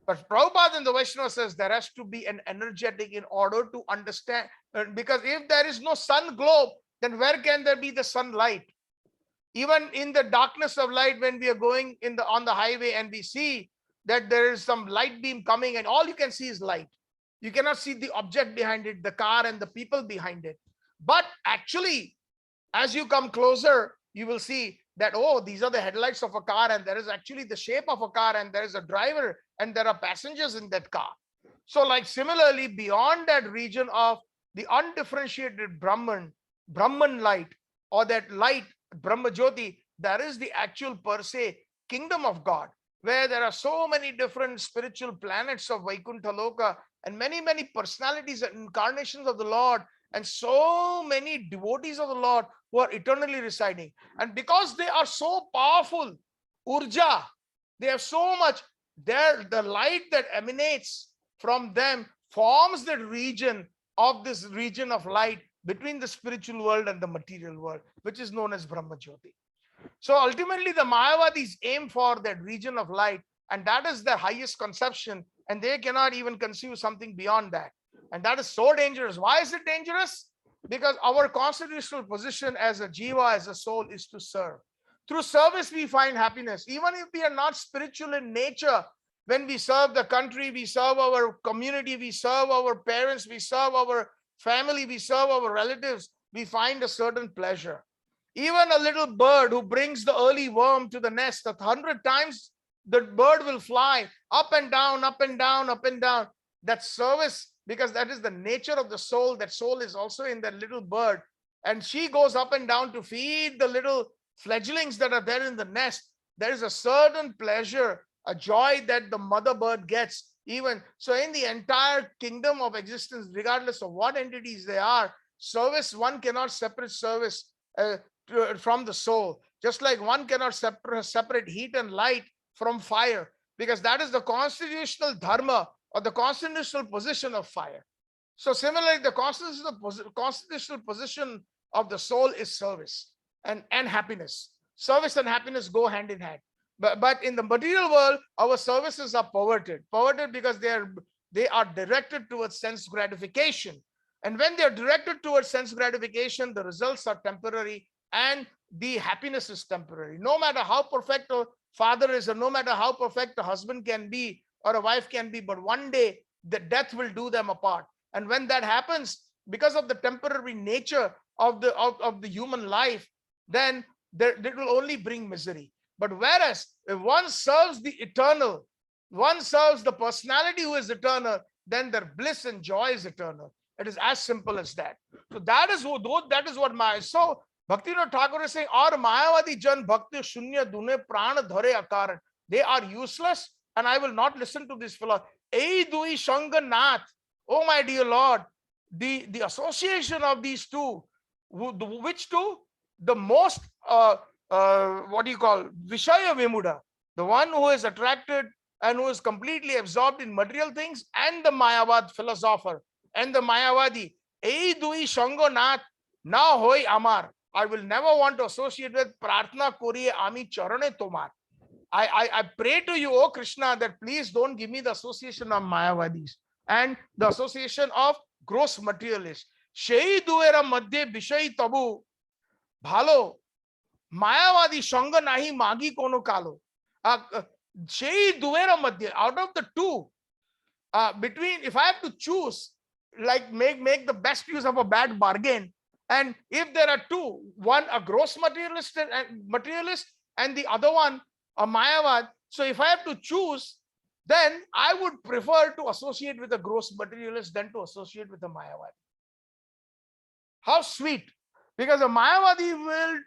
But Prabhupada in the Vaishnava says there has to be an energetic in order to understand. Because if there is no sun globe, then where can there be the sunlight? Even in the darkness of light, when we are going on the highway and we see that there is some light beam coming and all you can see is light. You cannot see the object behind it, the car and the people behind it. But actually, as you come closer, you will see that, oh, these are the headlights of a car, and there is actually the shape of a car, and there is a driver, and there are passengers in that car. So like similarly, beyond that region of the undifferentiated Brahman light, or that light, Brahma Jyoti, there is the actual per se kingdom of God, where there are so many different spiritual planets of Vaikuntha Loka, and many, many personalities and incarnations of the Lord, and so many devotees of the Lord who are eternally residing. And because they are so powerful, Urja, they have so much, the light that emanates from them forms the region of this region of light between the spiritual world and the material world, which is known as Brahma Jyoti. So ultimately, the Mayavadis aim for that region of light, and that is their highest conception, and they cannot even conceive something beyond that. And that is so dangerous. Why is it dangerous? Because our constitutional position as a jiva, as a soul, is to serve. Through service, we find happiness. Even if we are not spiritual in nature, when we serve the country, we serve our community, we serve our parents, we serve our family, we serve our relatives, we find a certain pleasure. Even a little bird who brings the early worm to the nest, 100 times the bird will fly up and down, up and down, up and down. That service, because that is the nature of the soul. That soul is also in that little bird, and she goes up and down to feed the little fledglings that are there in the nest. There is a certain pleasure, a joy that the mother bird gets. Even so, in the entire kingdom of existence, regardless of what entities they are, service, one cannot separate service from the soul. Just like one cannot separate heat and light from fire, because that is the constitutional dharma or the constitutional position of fire. So similarly, the constitutional position of the soul is service and happiness. Service and happiness go hand in hand. But in the material world, our services are perverted. Perverted because they are directed towards sense gratification. And when they are directed towards sense gratification, the results are temporary and the happiness is temporary. No matter how perfect a father is, or no matter how perfect a husband can be or a wife can be, but one day the death will do them apart. And when that happens, because of the temporary nature of the human life, then it will only bring misery. But whereas if one serves the eternal, one serves the personality who is eternal, then their bliss and joy is eternal. It is as simple as that. So that is what Maya. So Bhaktivinoda Thakur is saying, "Aur Mayavadi jan bhakti shunya dune prana dhare akaran." They are useless, and I will not listen to this fellow. Ei dui shanga nath. Oh my dear Lord, the association of these two, which two? The most what do you call Vishaya Vimuda, the one who is attracted and who is completely absorbed in material things, and the Mayavad philosopher and the Mayavadi. Ei dui shango nath na hoi amar. I will never want to associate with Prarthana Koriye Ami Charane Tomar. I pray to you, oh Krishna, that please don't give me the association of Mayavadis and the association of gross materialists. Shei duera madhye bishay tabu bhalo Mayavadi Shanga nahi magi kono kalo. Shei duera madhye, out of the two, between, if I have to choose, like make the best use of a bad bargain, and if there are two, one a gross materialist and the other one a Mayavad, so if I have to choose, then I would prefer to associate with a gross materialist than to associate with a Mayavad. How sweet! Because a Mayavadi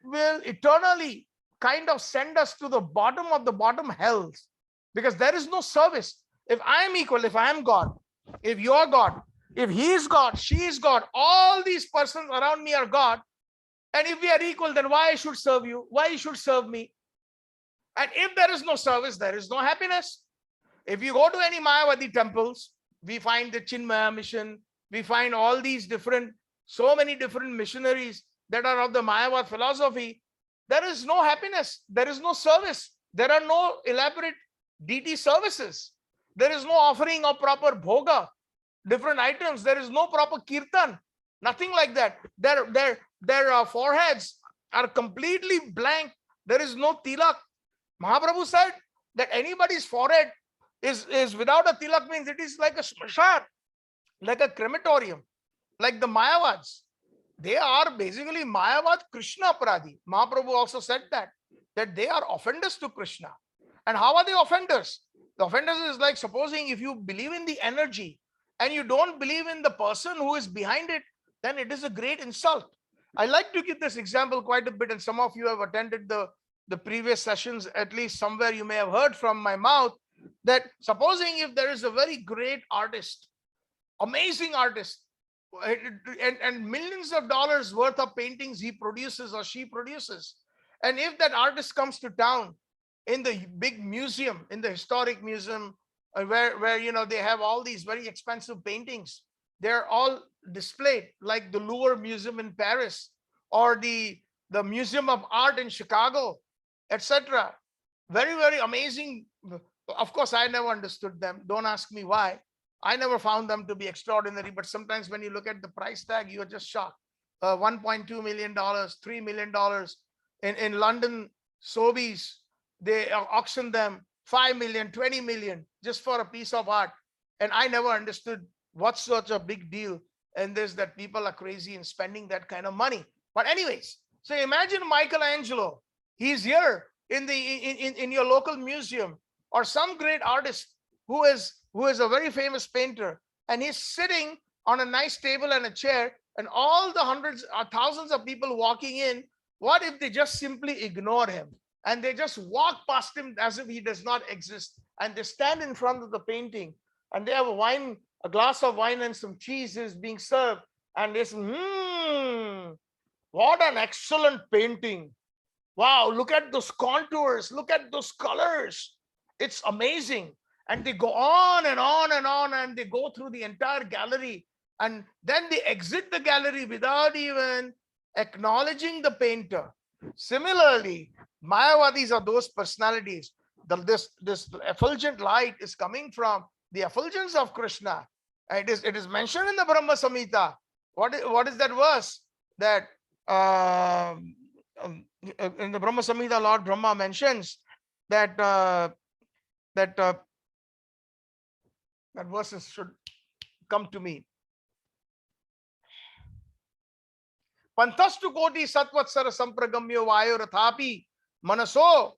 will eternally kind of send us to the bottom of the bottom hells, because there is no service. If I am equal, if I am God, if you are God, if he is God, she is God, all these persons around me are God, and if we are equal, then why I should serve you? Why you should serve me? And if there is no service, there is no happiness. If you go to any Mayavadi temples, we find the Chinmaya mission, we find all these different, so many different missionaries that are of the Mayavad philosophy. There is no happiness, there is no service, there are no elaborate deity services, there is no offering of proper bhoga, different items, there is no proper kirtan, nothing like that. Their foreheads are completely blank, there is no tilak. Mahaprabhu said that anybody's forehead is without a tilak means it is like a smashan, like a crematorium, like the Mayavads. They are basically Mayavad Krishna Aparadhi. Mahaprabhu also said that they are offenders to Krishna. And how are they offenders? The offenders is like, supposing if you believe in the energy and you don't believe in the person who is behind it, then it is a great insult. I like to give this example quite a bit, and some of you have attended the previous sessions, at least somewhere you may have heard from my mouth, that supposing if there is a very great artist, amazing artist, and millions of dollars worth of paintings he produces or she produces, and if that artist comes to town in the big museum, in the historic museum, where you know they have all these very expensive paintings, they're all displayed, like the Louvre Museum in Paris or the Museum of Art in Chicago, etc. Very, very amazing. Of course, I never understood them. Don't ask me why. I never found them to be extraordinary, but sometimes when you look at the price tag, you're just shocked. $1.2 million, $3 million. In London, Sotheby's, they auction them 5 million, 20 million just for a piece of art. And I never understood what's such a big deal in this, that people are crazy in spending that kind of money. But anyways, so imagine Michelangelo. He's here in your local museum, or some great artist who is a very famous painter, and he's sitting on a nice table and a chair, and all the hundreds or thousands of people walking in, what if they just simply ignore him and they just walk past him as if he does not exist, and they stand in front of the painting and they have a glass of wine and some cheese is being served, and they say, what an excellent painting. Wow, look at those contours, look at those colors. It's amazing. And they go on and on and on, and they go through the entire gallery, and then they exit the gallery without even acknowledging the painter. Similarly, Mayavadis are those personalities. this effulgent light is coming from the effulgence of Krishna. It is mentioned in the Brahma Samhita. What is that verse that in the Brahma Samhita Lord Brahma mentions that that verses should come to me. Panthastu koti satvatsara sampragamyo vayo rathapi manaso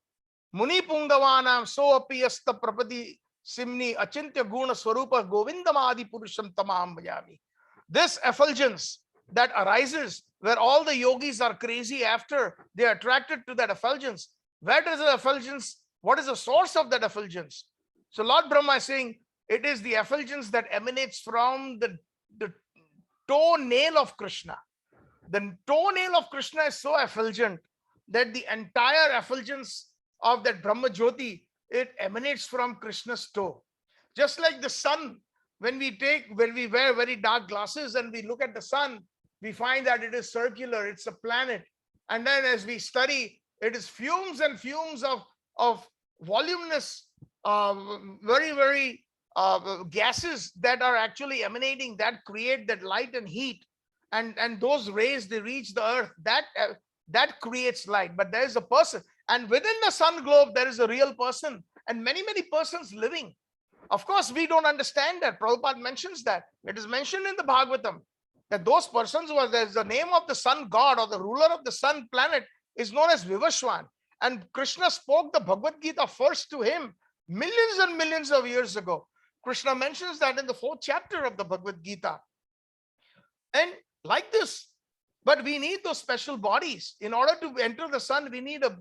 muni pungavanam so apiyasta prapati simni achintya guna swarupa govindamadi purusham tamaham bhajami. This effulgence that arises where all the yogis are crazy after, they are attracted to that effulgence. Where does the effulgence, what is the source of that effulgence? So Lord Brahma is saying it is the effulgence that emanates from the toenail of Krishna. The toenail of Krishna is so effulgent that the entire effulgence of that Brahma Jyoti, it emanates from Krishna's toe. Just like the sun, when we wear very dark glasses and we look at the sun, we find that it is circular, it's a planet. And then as we study, it is fumes and fumes of voluminous, very gases that are actually emanating, that create that light and heat. And those rays, they reach the earth, that creates light. But there is a person, and within the sun globe there is a real person, and many persons living. Of course, we don't understand that. Prabhupada mentions that. It is mentioned in the Bhagavatam that those persons who are, there's the name of the sun god or the ruler of the sun planet is known as Vivaswan. And Krishna spoke the Bhagavad Gita first to him millions and millions of years ago. Krishna mentions that in the 4th chapter of the Bhagavad Gita. And like this, but we need those special bodies. In order to enter the sun, we need a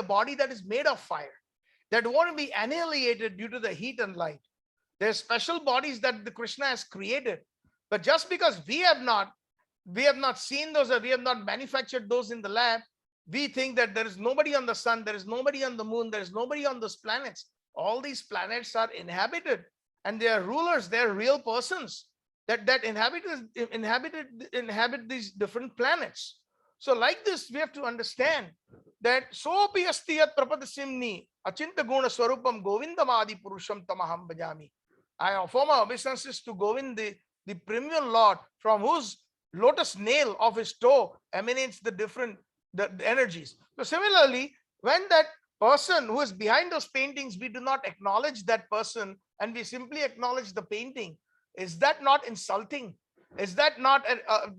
body that is made of fire, that won't be annihilated due to the heat and light. There's special bodies that the Krishna has created. But just because we have not seen those, or we have not manufactured those in the lab, we think that there is nobody on the sun, there is nobody on the moon, there is nobody on those planets. All these planets are inhabited, and they are rulers, they are real persons that inhabit these different planets. So like this, we have to understand that sopi astiyat prapadasimni achinta guna swarupam govindamadi purusham tamaham bhajami. I offer my obeisances to Govind, the premium Lord, from whose lotus nail of his toe emanates the energies. So similarly, when that person who is behind those paintings, we do not acknowledge that person and we simply acknowledge the painting, is that not insulting? Is that not a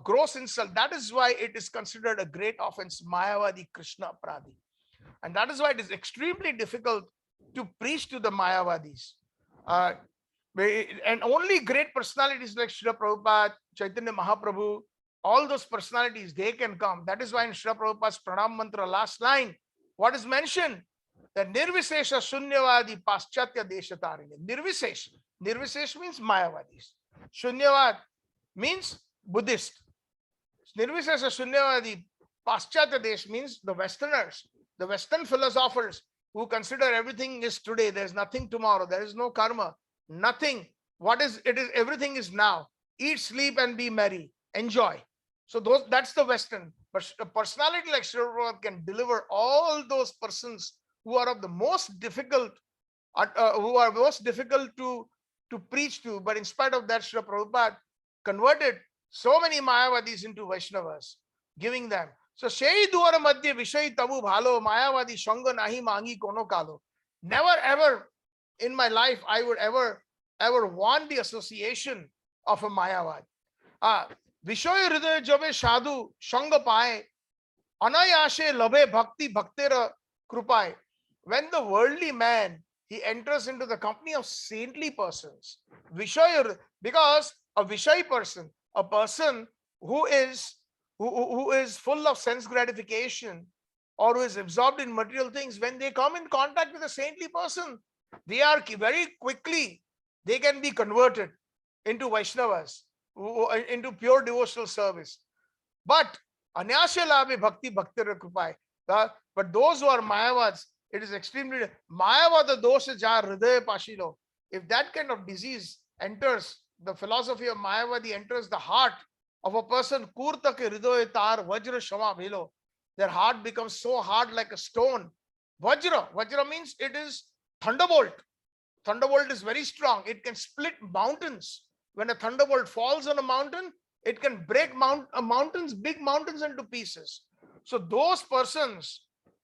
gross insult? That is why it is considered a great offense, Mayavadi Krishna Pradi. And that is why it is extremely difficult to preach to the Mayavadis. And only great personalities like Srila Prabhupada, Chaitanya Mahaprabhu, all those personalities, they can come. That is why in Srila Prabhupada's Pranam Mantra, last line, what is mentioned? That Nirvisesha Shunyavadi Paschatya Deshatarine. Nirvisesh means Mayavadis. Shunyavad means Buddhist. Nirvisesha Shunyavadi Paschatya Desh means the Westerners, the Western philosophers who consider everything is today. There is nothing tomorrow. There is no karma. Nothing. What is it? Is everything is now. Eat, sleep, and be merry. Enjoy. So that's the Western. But a personality like Srila Prabhupada can deliver all those persons who are of the most difficult, to preach to. But in spite of that, Srila Prabhupada converted so many Mayavadis into Vaishnavas, giving them. So Shei Duara Madhya Vishay Tabu Bhalo Mayavadi Shanga Nahi Mangi Kono Kalo. Never ever in my life I would ever want the association of a Mayavad. Vishoy Hridaya Jabe Sadhu Shanga Paye Anayashe Labhe Bhakti Bhaktera Krupai. When the worldly man, he enters into the company of saintly persons, Vishoy, because a Vishay person, a person who is full of sense gratification or who is absorbed in material things, when they come in contact with a saintly person, they are very quickly, they can be converted into Vaishnavas, into pure devotional service. But Anyasya Labhe Bhakti Bhaktira Krupai. But those who are Mayavads, it is extremely Mayavada dosha jar hridaya pashilo. If that kind of disease enters, the philosophy of Mayavadi enters the heart of a person, kurta ke hridaya tar vajra shama bhilo, their heart becomes so hard like a stone. Vajra. Vajra means it is thunderbolt. Thunderbolt is very strong. It can split mountains. When a thunderbolt falls on a mountain, it can break mountains, big mountains into pieces. So those persons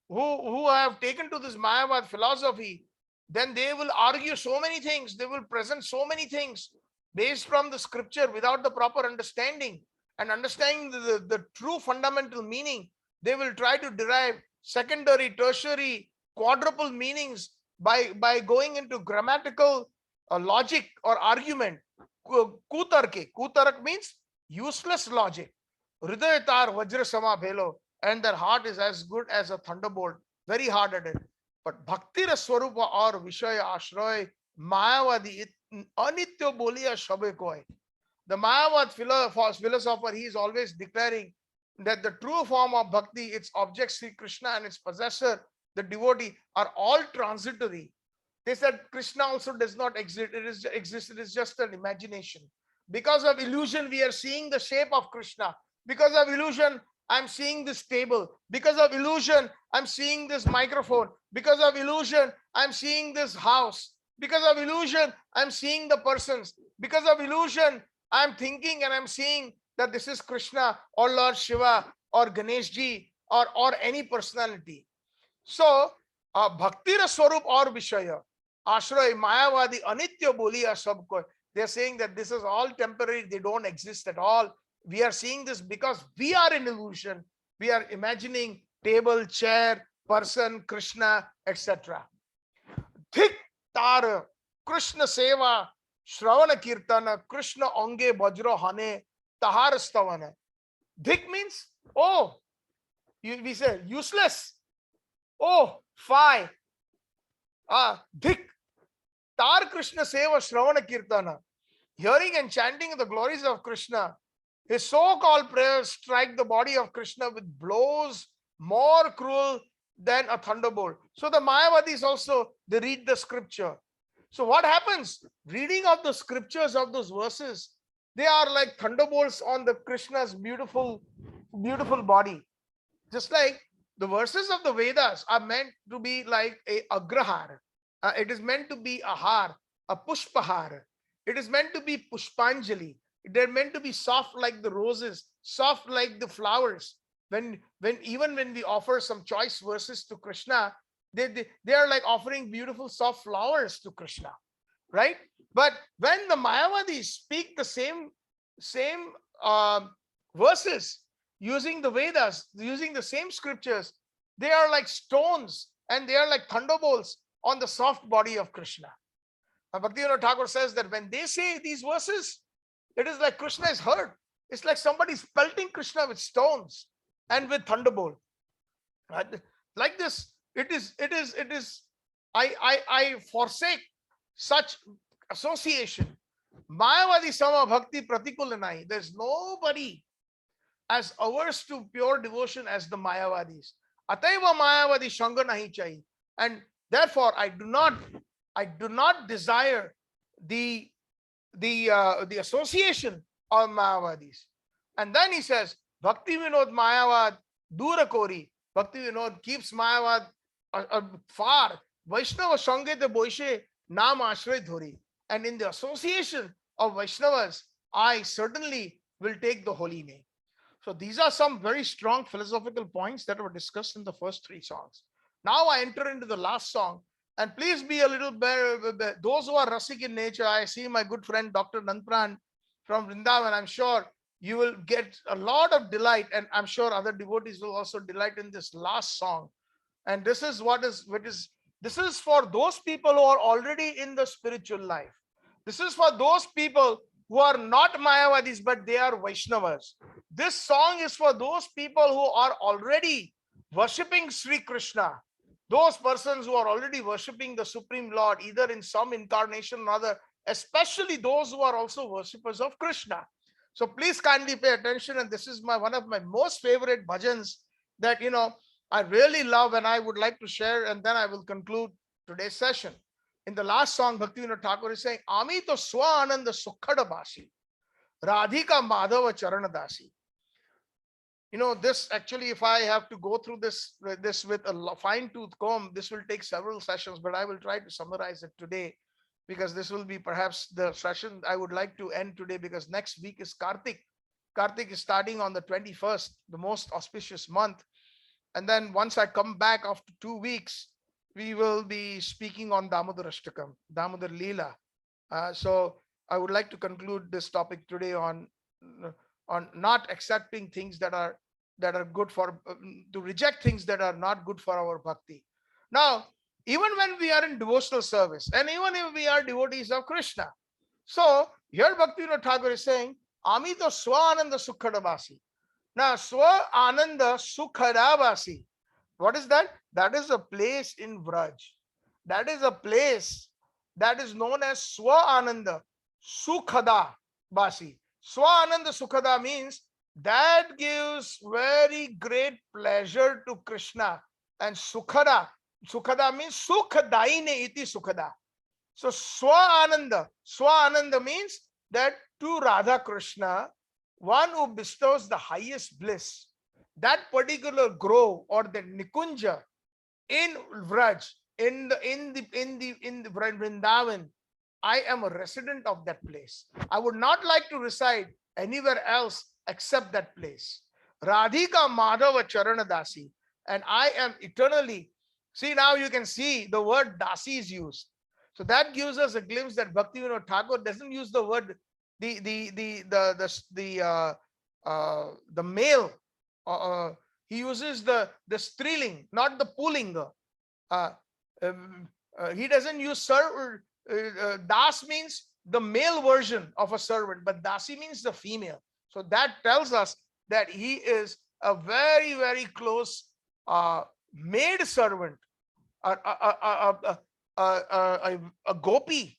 who have taken to this Mayavad philosophy, then they will argue so many things. They will present so many things based from the scripture without the proper understanding and understanding the true fundamental meaning. They will try to derive secondary, tertiary, quadruple meanings by going into grammatical logic or argument. Kutark means useless logic. Hridayatar vajra sama bhelo, and their heart is as good as a thunderbolt, very hard at it. But bhakti swarupa or vishaya ashray mayavadi anitya boliya shabe koi. The Mayavad philosopher, he is always declaring that the true form of bhakti, its object Sri Krishna and its possessor, the devotee, are all transitory. They said Krishna also does not exist. It is just an imagination. Because of illusion, we are seeing the shape of Krishna. Because of illusion, I'm seeing this table. Because of illusion, I'm seeing this microphone. Because of illusion, I'm seeing this house. Because of illusion, I'm seeing the persons. Because of illusion, I'm thinking and I'm seeing that this is Krishna or Lord Shiva or Ganeshji or any personality. So, Bhakti Swarup or Vishaya, Ashray, Mayavadi, Anitya Boliya Sabko, they're saying that this is all temporary, they don't exist at all. We are seeing this because we are in illusion. We are imagining table, chair, person, Krishna, etc. Dhik Tar, Krishna Seva, Shravana Kirtana, Krishna Onge Bajra Hane, Tahar Stavana. Dhik means, oh, we say useless. Oh, fie. Dhik. Tar Krishna Seva Shravana Kirtana. Hearing and chanting the glories of Krishna, his so-called prayers strike the body of Krishna with blows more cruel than a thunderbolt. So the Mayavadis also, they read the scripture. So what happens? Reading of the scriptures of those verses, they are like thunderbolts on the Krishna's beautiful, beautiful body. Just like the verses of the Vedas are meant to be like a agrahar. It is meant to be a har, a pushpahar. It is meant to be pushpanjali. They're meant to be soft like the roses, soft like the flowers. Even when we offer some choice verses to Krishna, they are like offering beautiful soft flowers to Krishna, right? But when the Mayavadis speak the same verses using the Vedas, using the same scriptures, they are like stones and they are like thunderbolts on the soft body of Krishna. Bhaktivinoda Thakur says that when they say these verses, it is like Krishna is hurt. It's like somebody's pelting Krishna with stones and with thunderbolt. Like this, it is. I forsake such association. Mayavadi sama bhakti pratikulanai. There's nobody as averse to pure devotion as the Mayavadis. Ataiva Mayavadi shanga nahi chahi. And therefore, I do not desire the association of Mayavadis. And then he says, Bhakti Vinod Mayavad Dura Kori. Bhakti Vinod keeps Mayavad far. Vaishnava Sangete Boishe Nam Ashray Dhuri. And in the association of Vaishnavas, I certainly will take the holy name. So these are some very strong philosophical points that were discussed in the first three songs. Now I enter into the last song. And please be a little better. Those who are Rasik in nature, I see my good friend Dr. Nandpran from Vrindavan. I'm sure you will get a lot of delight, and I'm sure other devotees will also delight in this last song. And this is this is for those people who are already in the spiritual life. This is for those people who are not Mayavadis, but they are Vaishnavas. This song is for those people who are already worshipping Sri Krishna. Those persons who are already worshipping the Supreme Lord, either in some incarnation or other, especially those who are also worshippers of Krishna. So please kindly pay attention. And this is one of my most favorite bhajans that, I really love and I would like to share. And then I will conclude today's session. In the last song, Bhaktivinoda Thakur is saying, Ami to swānanda-sukhada-bāsī, Radhika Madhava Charanadasi. This actually, if I have to go through this with a fine-tooth comb, this will take several sessions, but I will try to summarize it today, because this will be perhaps the session I would like to end today, because next week is Kartik. Kartik is starting on the 21st, the most auspicious month. And then once I come back after 2 weeks, we will be speaking on Damodar Ashtakam, Damodar Leela. So I would like to conclude this topic today on not accepting things that are good for, to reject things that are not good for our bhakti. Now, even when we are in devotional service, and even if we are devotees of Krishna, so here Bhaktivinoda Thakur is saying, Ami to swānanda-sukhada-bāsī. Now, swānanda-sukhada-bāsī. What is that? That is a place in Vraj. That is a place that is known as swānanda-sukhada-bāsī. Swānanda-sukhada means that gives very great pleasure to Krishna. And sukhada means sukhadaine iti sukhada. So Swa-Ananda means that to Radha Krishna, one who bestows the highest bliss, that particular grove or the Nikunja in Vraj, in the Vrindavan, I am a resident of that place. I would not like to reside anywhere else except that place. Radhika Madhava Charana Dasi, and I am eternally. See, now you can see the word Dasi is used. So that gives us a glimpse that Bhaktivinoda Thakur doesn't use the word the male. He uses the striling, not the pullinga. He doesn't use das means the male version of a servant, but dasi means the female. So that tells us that he is a very, very close maid servant, a gopi,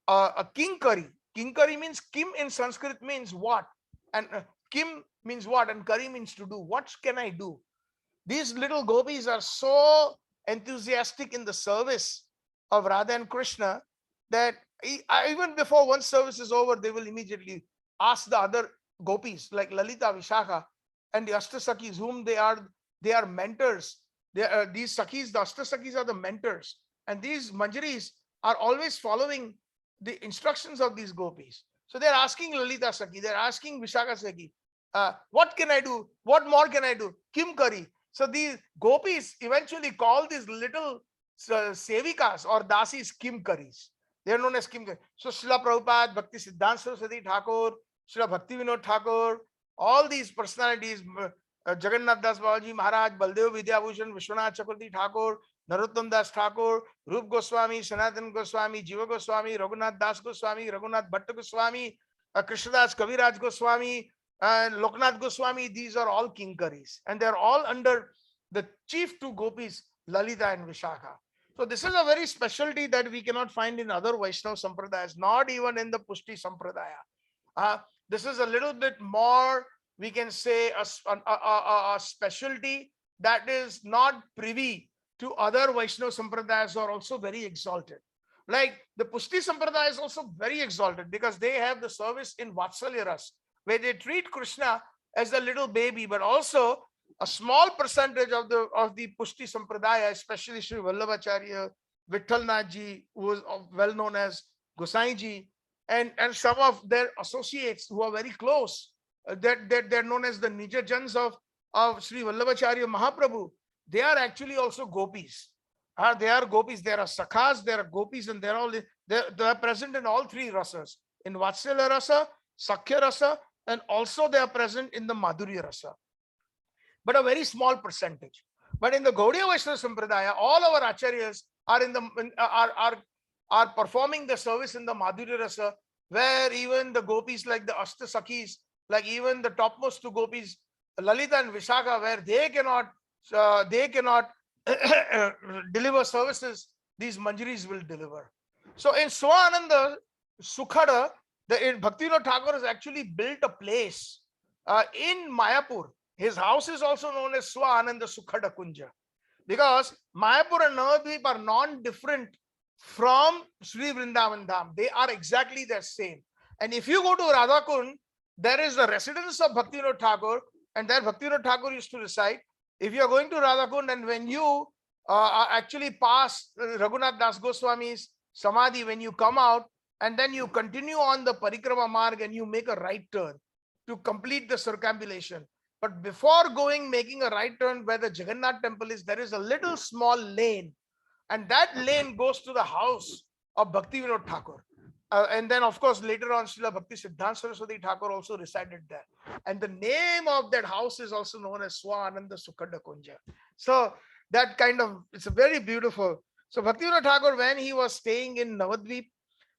a kinkari. Kinkari means kim in Sanskrit means what, and kim means what, and kari means to do. What can I do? These little gopis are so enthusiastic in the service of Radha and Krishna that even before one service is over, they will immediately ask the other gopis like Lalita, Vishakha, and the Ashtasakis, whom they are mentors. These Sakis, the Ashtasakis are the mentors, and these Manjaris are always following the instructions of these gopis. So they're asking Lalita Saki, they're asking Vishakha Saki, what can I do? What more can I do? Kim Kari. So these gopis eventually call these little sevikas or dasis Kim Karis. They are known as Kim Karis. So Srila Prabhupada, Bhakti Siddhanta Saraswati Thakur, Srila Bhaktivinoda Thakur, all these personalities, Jagannath Das Babaji Maharaj, Baldev Vidyabhushan, Vishwanath Chakravarti Thakur, Narottam Das Thakur, Rup Goswami, Sanatan Goswami, Jiva Goswami, Raghunath Das Goswami, Raghunath Bhatta Goswami, Krishnadas Kaviraj Goswami, and Loknath Goswami. These are all Kinkaris, and they are all under the chief two gopis, Lalita and Vishakha. So this is a very specialty that we cannot find in other Vaishnava Sampradayas, not even in the Pushti Sampradaya. This is a little bit more, we can say, a specialty that is not privy to other Vaishnava Sampradayas, are also very exalted. Like the Pushti Sampradaya is also very exalted because they have the service in Vatsalya Ras, where they treat Krishna as a little baby, but also a small percentage of the Pushti Sampradaya, especially Sri Vallabhacharya, Vittalnathji, who is well known as Gosaiji, and some of their associates who are very close, they're known as the Nijajans of Sri Vallabhacharya Mahaprabhu. They are actually also gopis. They are gopis. There are sakhas, there are gopis, and they are present in all three rasas, in Vatsalya Rasa, Sakhya Rasa, and also they are present in the Madhurya Rasa, but a very small percentage. But in the Gaudiya Vaishnava Sampradaya, all our acharyas are performing the service in the Madhurya Rasa, where even the gopis like the Ashtasakis, like even the topmost two gopis, Lalita and Vishakha, where they cannot deliver services, these Manjaris will deliver. So in Swānanda-Sukhada, Bhaktivinoda Thakur has actually built a place in Mayapur. His house is also known as Swānanda-Sukhada Kunja, because Mayapur and Navadvip are non-different from Sri Vrindavan Dham. They are exactly the same. And if you go to Radhakund, there is the residence of Bhaktivinoda Thakur, and there Bhaktivinoda Thakur used to recite. If you are going to Radhakund, and when you actually pass Raghunath Das Goswami's Samadhi, when you come out, and then you continue on the Parikrama Marg and you make a right turn to complete the circumambulation. But before making a right turn where the Jagannath temple is, there is a little small lane, and that lane goes to the house of Bhaktivinoda Thakur. And then, of course, later on, Srila Bhakti Siddhanta Saraswati Thakur also resided there. And the name of that house is also known as swānanda-sukhada-bāsī. So that kind of, it's a very beautiful. So Bhaktivinoda Thakur, when he was staying in Navadvip,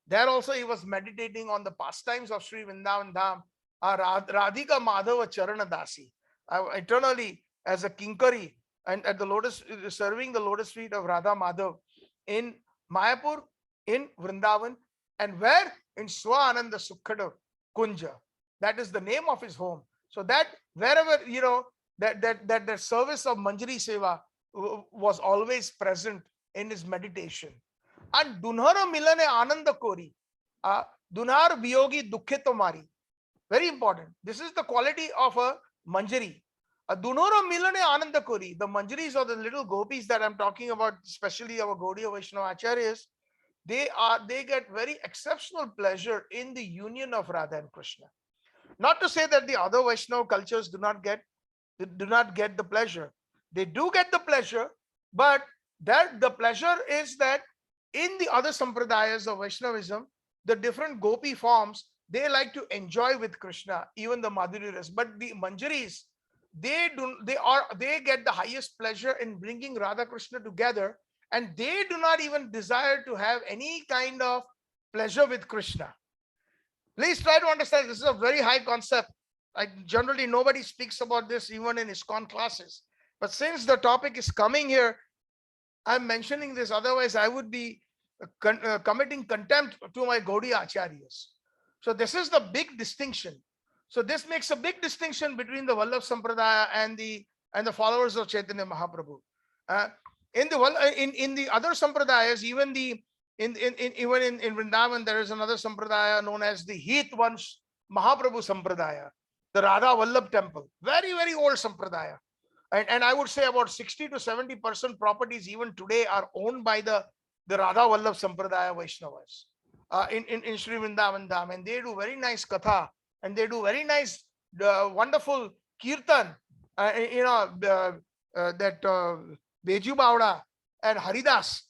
there also he was meditating on the pastimes of Sri Vrindavan Dham, Radhika Madhava Charana Dasi, eternally as a kinkari, and at the lotus, serving the lotus feet of Radha Madhav in Mayapur, in Vrindavan, and where? In swānanda-sukhada Kunja. That is the name of his home. So that wherever, that service of Manjari Seva was always present in his meditation. And Dunhara Milane Ananda Kori, Dunar Viyogi Dukhe Tomari. Very important. This is the quality of a Manjari. Dunhara Milane Ananda Kori. The Manjaris or the little gopis that I'm talking about, especially our Gaudiya Vaishnava Acharyas, they get very exceptional pleasure in the union of Radha and Krishna. Not to say that the other Vaishnava cultures do not get the pleasure. They do get the pleasure, but that the pleasure is that in the other sampradayas of Vaishnavism, the different gopi forms, they like to enjoy with Krishna, even the Madhuri Ras. But the Manjaris, they get the highest pleasure in bringing Radha Krishna together, and they do not even desire to have any kind of pleasure with Krishna. Please try to understand, this is a very high concept. Generally, nobody speaks about this even in ISKCON classes. But since the topic is coming here, I'm mentioning this. Otherwise, I would be committing contempt to my Gaudiya Acharyas. So this is the big distinction. So this makes a big distinction between the Vallabh Sampradaya and the followers of Chaitanya Mahaprabhu. In the other sampradayas, even in Vrindavan, there is another sampradaya known as the Heath Vansh Mahaprabhu Sampradaya, the Radha Vallabh temple. Very, very old sampradaya. And I would say about 60 to 70% properties even today are owned by the Radha Vallabh Sampradaya Vaishnavas in Sri Vrindavan Dham. And they do very nice katha, and they do very nice, wonderful kirtan. Beju Bavda and Haridas,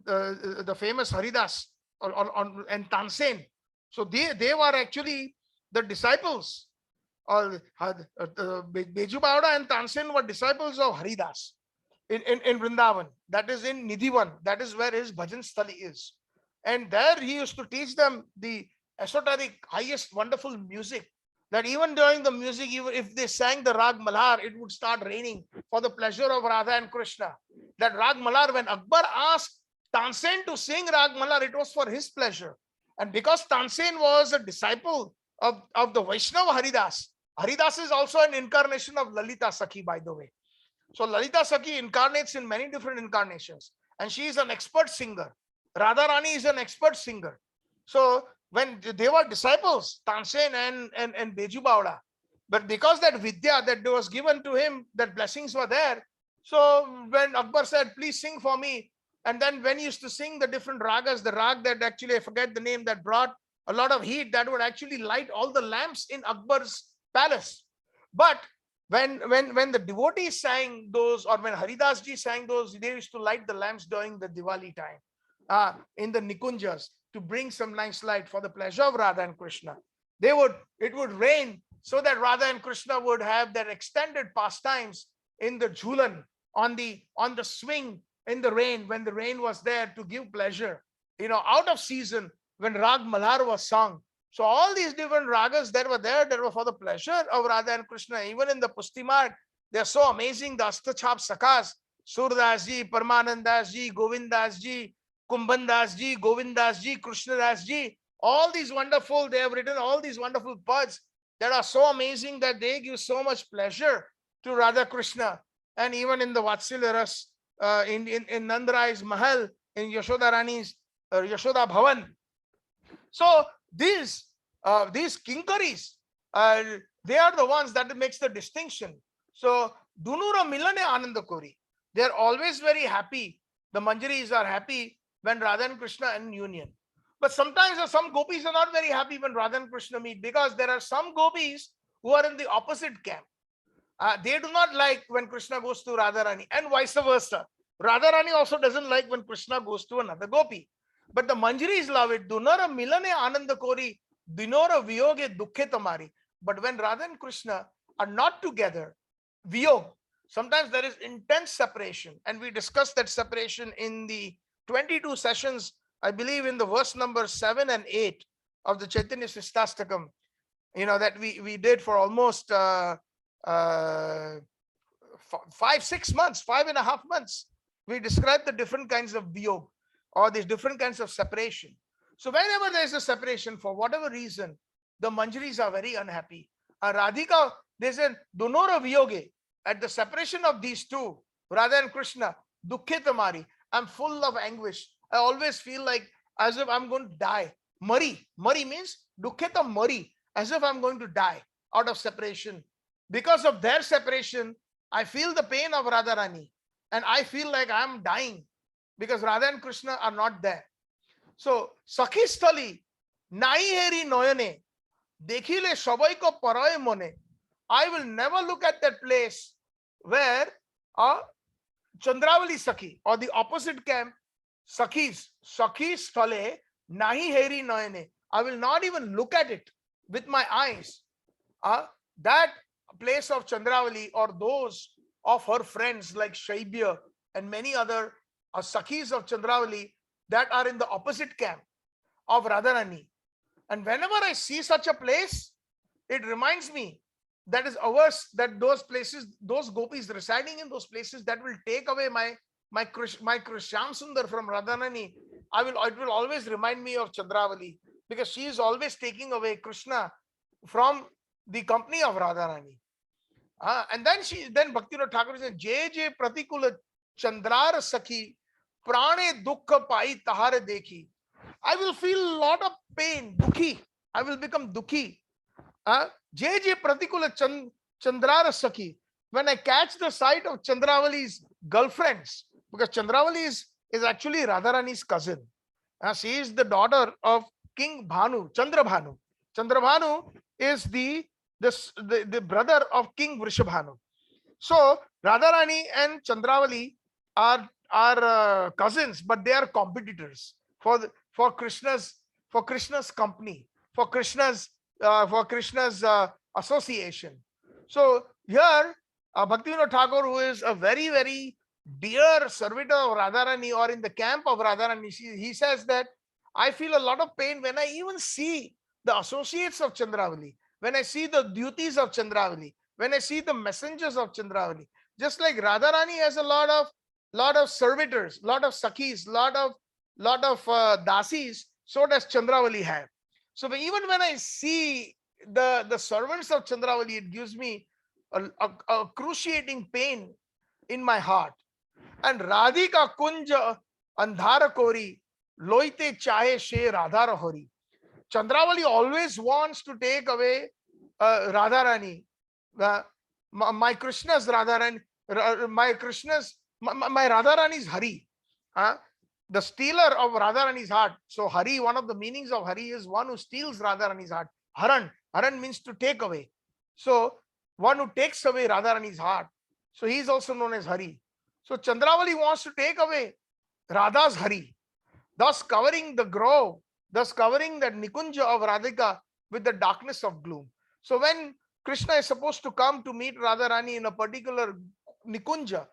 the famous Haridas and Tansen. So they were actually the disciples. Beju Bavda and Tansen were disciples of Haridas in Vrindavan. That is in Nidhivan. That is where his bhajan sthali is. And there he used to teach them the esoteric, highest, wonderful music. That even during the music, even if they sang the Rag Malhar, it would start raining for the pleasure of Radha and Krishna. That Rag Malhar, when Akbar asked Tansen to sing Rag Malhar, it was for his pleasure. And because Tansen was a disciple of the Vaishnava Haridas, Haridas is also an incarnation of Lalita Sakhi, by the way. So Lalita Sakhi incarnates in many different incarnations, and she is an expert singer. Radharani is an expert singer. So when they were disciples, Tansen and Beju Bavda, but because that Vidya that was given to him, that blessings were there. So when Akbar said, please sing for me, and then when he used to sing the different ragas, the rag that actually, I forget the name, that brought a lot of heat, that would actually light all the lamps in Akbar's palace. But when the devotees sang those, or when Haridas ji sang those, they used to light the lamps during the Diwali time in the Nikunjas, to bring some nice light for the pleasure of Radha and Krishna. It would rain so that Radha and Krishna would have their extended pastimes in the Jhulan, on the swing in the rain, when the rain was there, to give pleasure. Out of season, when Rag Malhar was sung. So all these different ragas that were there, that were for the pleasure of Radha and Krishna. Even in the Pustimar, they're so amazing. The Astachap Sakas, Surdas ji, Paramanandas ji, Govindas ji, Kumbhandas ji, Govindas ji, Krishnadas ji, all these wonderful, they have written all these wonderful pads that are so amazing that they give so much pleasure to Radha Krishna. And even in the Vatsalya Ras, in Nandarai's Mahal, in Yashoda Rani's Yashoda Bhavan. So these kinkaris, They are the ones that makes the distinction. So, Dunura Milane Ananda Kori. They are always very happy. The Manjaris are happy when Radha and Krishna are in union. But sometimes some gopis are not very happy when Radha and Krishna meet, because there are some gopis who are in the opposite camp. They do not like when Krishna goes to Radharani, and vice versa. Radharani also doesn't like when Krishna goes to another gopi. But the Manjaris love it. Dunara milane ananda kori, dinora viyoge dukhe tamari. But when Radha and Krishna are not together, viyog, sometimes there is intense separation. And we discussed that separation in the 22 sessions, I believe in the verse number 7 and 8 of the Chaitanya Sistastakam, that we did for almost 5-6 months, 5.5 months. We described the different kinds of viyog, or these different kinds of separation. So whenever there is a separation, for whatever reason, the Manjaris are very unhappy. Radhika, they said, Dunora viyoge, at the separation of these two, Radha and Krishna, dukhe tamari, I'm full of anguish. I always feel like as if I'm going to die. Mari means dukheta mari, as if I'm going to die out of separation. Because of their separation, I feel the pain of Radharani, and I feel like I'm dying because Radha and Krishna are not there. So, Sakhi Sthali, Nai heri noyane, dekhile shabai ko paraye mone. I will never look at that place where Chandravali Sakhi, or the opposite camp, Sakhis, Sakhi Sthale, Nahi heri noyane. I will not even look at it with my eyes. That place of Chandravali, or those of her friends like Shaibya and many other Sakhis of Chandravali that are in the opposite camp of Radharani. And whenever I see such a place, it reminds me that is ours, that those places, those gopis residing in those places, that will take away my Shyam Sundar from Radharani. It will always remind me of Chandravali, because she is always taking away Krishna from the company of Radharani. And then Bhaktivinoda Thakur says, Je pratikula chandrar sakhi, prane dukkha pai tahare dekhi. I will feel a lot of pain, dukhi. I will become dukhi. Je pratikula chandrar sakhi. When I catch the sight of Chandravali's girlfriends, because Chandravali is actually Radharani's cousin. She is the daughter of King Bhanu, Chandrabhanu. Chandrabhanu is the brother of King Vrishabhanu. So Radharani and Chandravali are cousins, but they are competitors for Krishna's company, for Krishna's association. So here Bhaktivinoda Thakur, who is a very, very dear servitor of Radharani, or in the camp of Radharani, he says that I feel a lot of pain when I even see the associates of Chandravali, when I see the duties of Chandravali, when I see the messengers of Chandravali. Just like Radharani has a lot of servitors, lot of sakhis, lot of dasis, so does Chandravali have. So even when I see the servants of Chandravali, it gives me a cruciating pain in my heart. And Radhika Kunja Andhara Kori, Loite Chahe She Radhara Hori. Chandravali always wants to take away Radharani. My Krishna's Radharani, my Radharani's Hari. The stealer of Radharani's heart. So Hari, one of the meanings of Hari is one who steals Radharani's heart. Haran means to take away. So one who takes away Radharani's heart. So he is also known as Hari. So Chandravali wants to take away Radha's Hari, thus covering the grove, thus covering that Nikunja of Radhika with the darkness of gloom. So when Krishna is supposed to come to meet Radharani in a particular Nikunja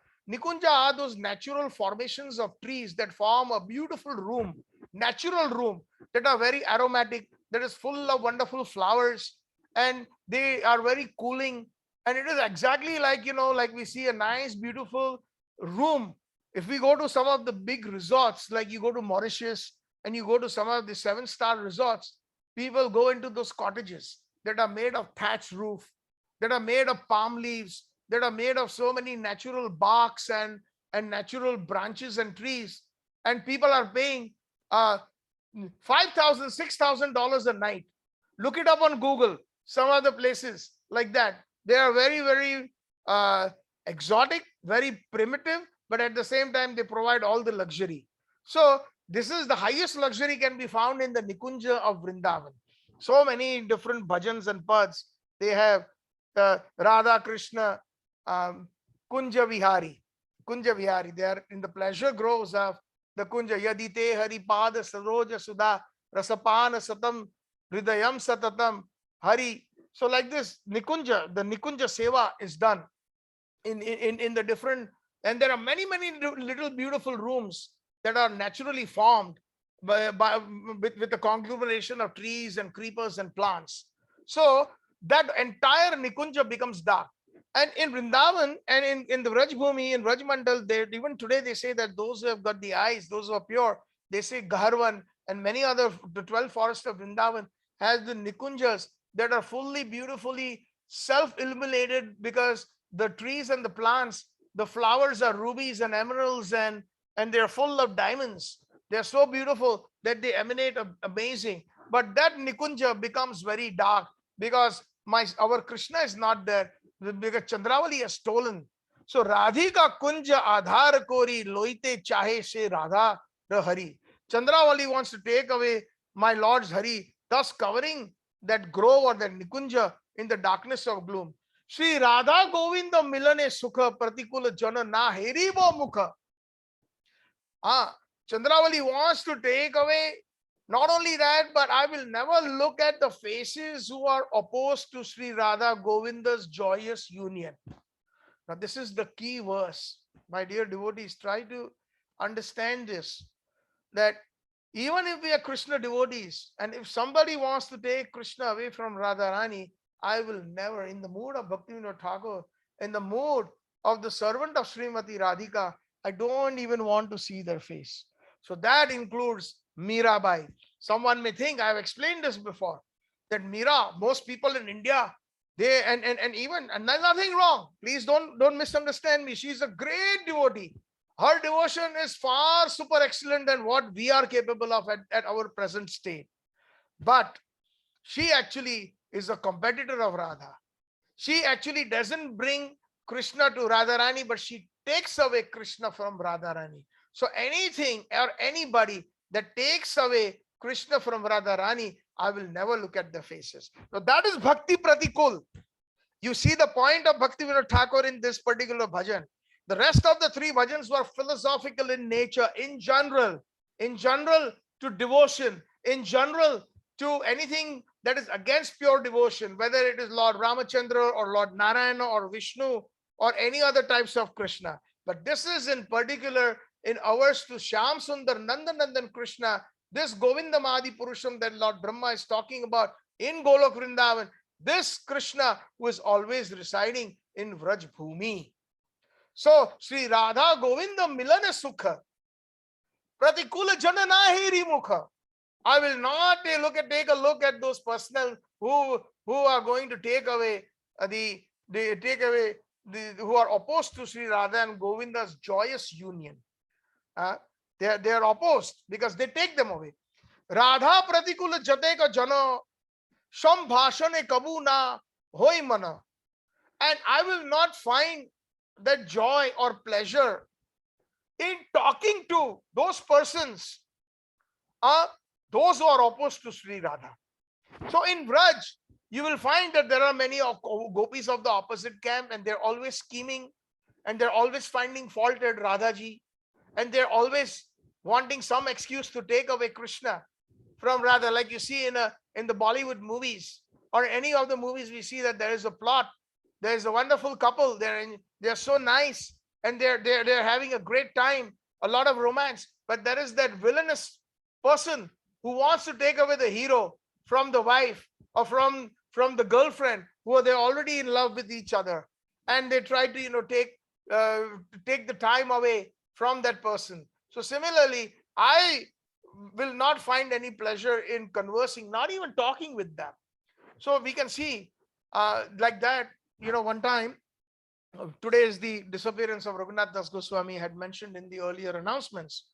are those natural formations of trees that form a beautiful room, natural room, that are very aromatic, that is full of wonderful flowers, and they are very cooling. And it is exactly like, like we see a nice, beautiful room. If we go to some of the big resorts, like you go to Mauritius and you go to some of the 7-star resorts, people go into those cottages that are made of thatched roof, that are made of palm leaves, that are made of so many natural barks and natural branches and trees. And people are paying $5,000, $6,000 a night. Look it up on Google. some other places like that. They are very, very exotic, very primitive, but at the same time, they provide all the luxury. So this is the highest luxury can be found in the Nikunja of Vrindavan. So many different bhajans and pads. They have Radha Krishna, Kunja Vihari. Kunja Vihari. They are in the pleasure groves of the Kunja. Yadite Hari Pada Saroja Sudha Rasapana Satam Hridayam Satatam Hari. So like this, Nikunja, the Nikunja Seva is done in the different, and there are many, many little beautiful rooms that are naturally formed with a conglomeration of trees and creepers and plants. So that entire Nikunja becomes dark. And in Vrindavan and in the Vrajbhumi, in Vrajmandal, even today they say that those who have got the eyes, those who are pure, they say Gaharvan and many other, the 12 forests of Vrindavan has the Nikunjas that are fully, beautifully self-illuminated, because the trees and the plants, the flowers are rubies and emeralds, and they're full of diamonds. They're so beautiful that they emanate amazing. But that Nikunja becomes very dark because our Krishna is not there, because Chandravali has stolen. So Radhika Kunja Adhar Kori Loite Chahe Se Radha Hari. Chandravali wants to take away my Lord's Hari, thus covering that grove or that Nikunja in the darkness of gloom. Sri Radha Govinda Milane Sukha Pratikula Jana Na Heri Bo Mukha. Chandravali wants to take away not only that, but I will never look at the faces who are opposed to Sri Radha Govinda's joyous union. Now, this is the key verse. My dear devotees, try to understand this, that even if we are Krishna devotees, and if somebody wants to take Krishna away from Radharani, I will never, in the mood of Bhaktivinoda Thakur, in the mood of the servant of Srimati Radhika, I don't even want to see their face. So that includes Mirabai. Someone may think, I have explained this before, that Mira, most people in India, they and nothing wrong. Please don't misunderstand me. She's a great devotee. Her devotion is far super excellent than what we are capable of at our present state. But she actually is a competitor of Radha. She actually doesn't bring Krishna to Radharani, but she takes away Krishna from Radharani. So anything or anybody that takes away Krishna from Radharani, I will never look at their faces. So that is Bhakti Pratikul. You see the point of Bhaktivinoda Thakur in this particular bhajan. The rest of the three bhajans were philosophical in nature, in general to devotion, in general to anything that is against pure devotion, whether it is Lord Ramachandra or Lord Narayana or Vishnu or any other types of Krishna. But this is in particular in ours to Shyam Sundar Nandanandan Krishna, this Govindam Adi Purusham that Lord Brahma is talking about in Golok Vrindavan, this Krishna who is always residing in Vraj Bhumi. So Sri Radha Govinda Milana Sukha Pratikula Janana Heri Mukha. I will not take a look at those personnel who are going to take away who are opposed to Sri Radha and Govinda's joyous union. They are opposed because they take them away. Radha Pratikula Jate ka jana Sham Bhashane Kabu na Hoi Mana. And I will not find that joy or pleasure in talking to those persons, those who are opposed to Sri Radha. So in Vraj, you will find that there are many gopis of the opposite camp, and they're always scheming, and they're always finding fault at Radhaji, and they're always wanting some excuse to take away Krishna from Radha. Like you see in the Bollywood movies or any of the movies, we see that there is a plot. There is a wonderful couple. They're so nice, and they're having a great time, a lot of romance. But there is that villainous person who wants to take away the hero from the wife or from the girlfriend, who are already in love with each other, and they try to take the time away from that person. So similarly, I will not find any pleasure in conversing, not even talking with them. So we can see like that. One time, today is the disappearance of Raghunath Das Goswami. Had mentioned in the earlier announcements.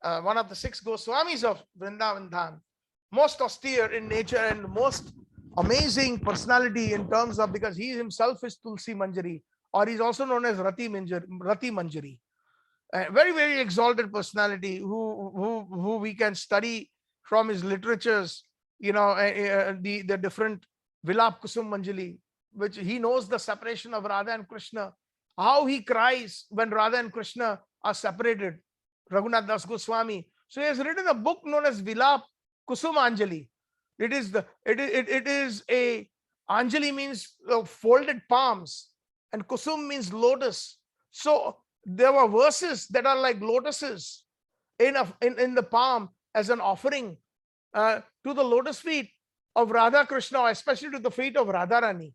One of the 6 Goswamis of Vrindavan Dham, most austere in nature and most amazing personality in terms of, because he himself is Tulsi Manjari, or he's also known as Rati Manjari. Very, very exalted personality who we can study from his literatures, the different Vilap Kusum Manjali, which he knows the separation of Radha and Krishna, how he cries when Radha and Krishna are separated, Raghunath Das Goswami. So he has written a book known as Vilap Kusum Anjali. It is a, Anjali means folded palms, and Kusum means lotus. So there were verses that are like lotuses in the palm as an offering to the lotus feet of Radha Krishna, especially to the feet of Radharani.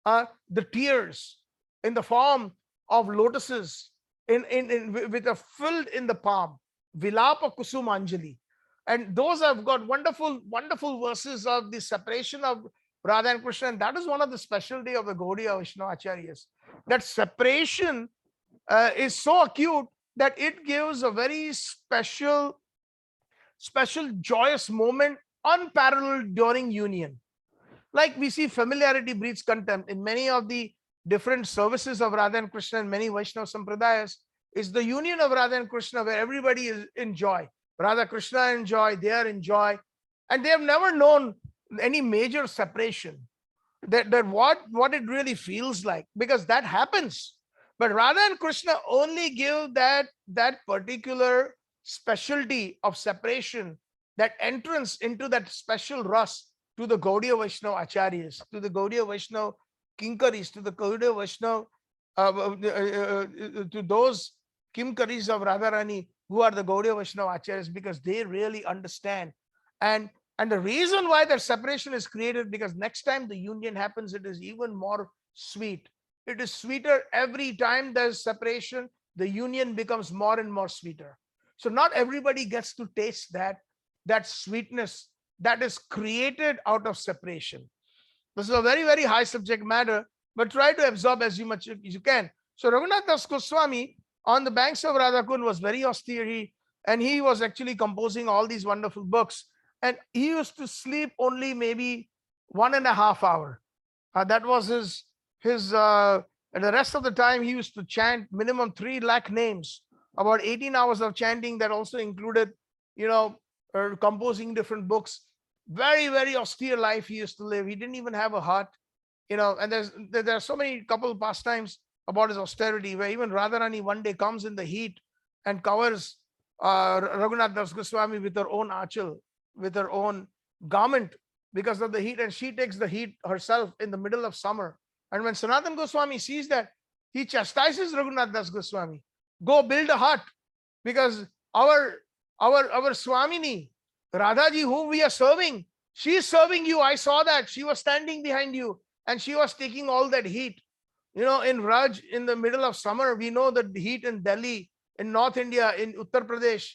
The tears in the form of lotuses with a filled in the palm, Vilapa Kusum Anjali. And those have got wonderful, wonderful verses of the separation of Radha and Krishna. And that is one of the specialty of the Gaudiya Vaishnava Acharyas. That separation is so acute that it gives a very special joyous moment, unparalleled during union. Like we see familiarity breeds contempt in many of the different services of Radha and Krishna and many Vaishnava Sampradayas. Is the union of Radha and Krishna where everybody is in joy. Radha Krishna in joy, they are in joy, and they have never known any major separation. That what it really feels like, because that happens. But Radha and Krishna only give that particular specialty of separation, that entrance into that special ras to the Gaudiya Vaishnava Acharyas, to the Gaudiya Vaishnava Kinkaris, to the Gaudiya Vaishnava, to those Kimkaris of Radharani who are the Gaudiya Vaishnava Acharyas, because they really understand. And the reason why that separation is created, because next time the union happens, it is even more sweet. It is sweeter every time there's separation, the union becomes more and more sweeter. So not everybody gets to taste that sweetness that is created out of separation. This is a very, very high subject matter, but try to absorb as much as you can. So Raghunath Das Goswami on the banks of Radhakund was very austere, and he was actually composing all these wonderful books. And he used to sleep only maybe 1.5 hours. That was his and the rest of the time he used to chant minimum 3 lakh names, about 18 hours of chanting. That also included, composing different books. Very, very austere life he used to live. He didn't even have a hut, and there are so many couple pastimes about his austerity, where even Radharani one day comes in the heat and covers Raghunath Das Goswami with her own achal, with her own garment, because of the heat, and she takes the heat herself in the middle of summer. And when Sanatana Goswami sees that, he chastises Raghunath Das Goswami, go build a hut, because our Swamini, Radhaji, whom we are serving, she is serving you. I saw that. She was standing behind you and she was taking all that heat. In Raj, in the middle of summer, we know that the heat in Delhi, in North India, in Uttar Pradesh,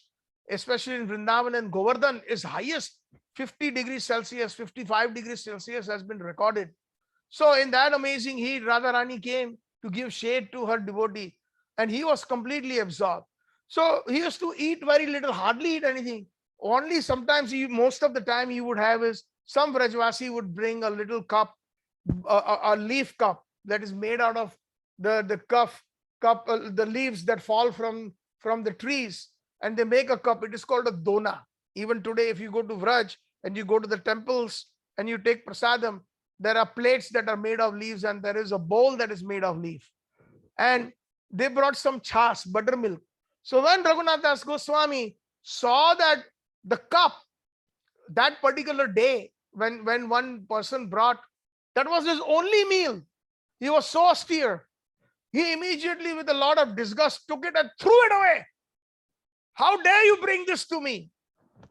especially in Vrindavan and Govardhan, is highest. 50 degrees Celsius, 55 degrees Celsius has been recorded. So in that amazing heat, Radharani came to give shade to her devotee, and he was completely absorbed. So he used to eat very little, hardly eat anything. Only sometimes, most of the time he would have is, some Vrajvasi would bring a little cup, a leaf cup that is made out of the the leaves that fall from the trees, and they make a cup. It is called a dona. Even today, if you go to Vraj and you go to the temples and you take prasadam, there are plates that are made of leaves, and there is a bowl that is made of leaf. And they brought some chas, buttermilk. So when Raghunath Das Goswami saw that the cup, that particular day, when one person brought, that was his only meal, he was so austere. He immediately, with a lot of disgust, took it and threw it away. How dare you bring this to me?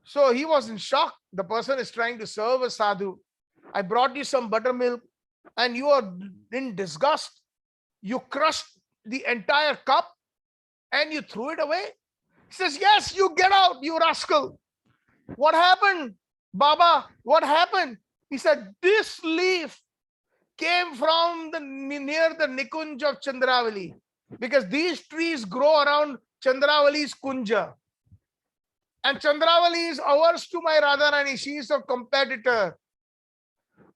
So he was in shock. The person is trying to serve a sadhu. I brought you some buttermilk, and you are in disgust. You crushed the entire cup and you threw it away. He says, yes, you get out, you rascal. What happened, Baba? What happened? He said, this leaf came from near the Nikunj of Chandravali, because these trees grow around Chandravali's Kunja. And Chandravali is ours to my Radharani. She is a competitor.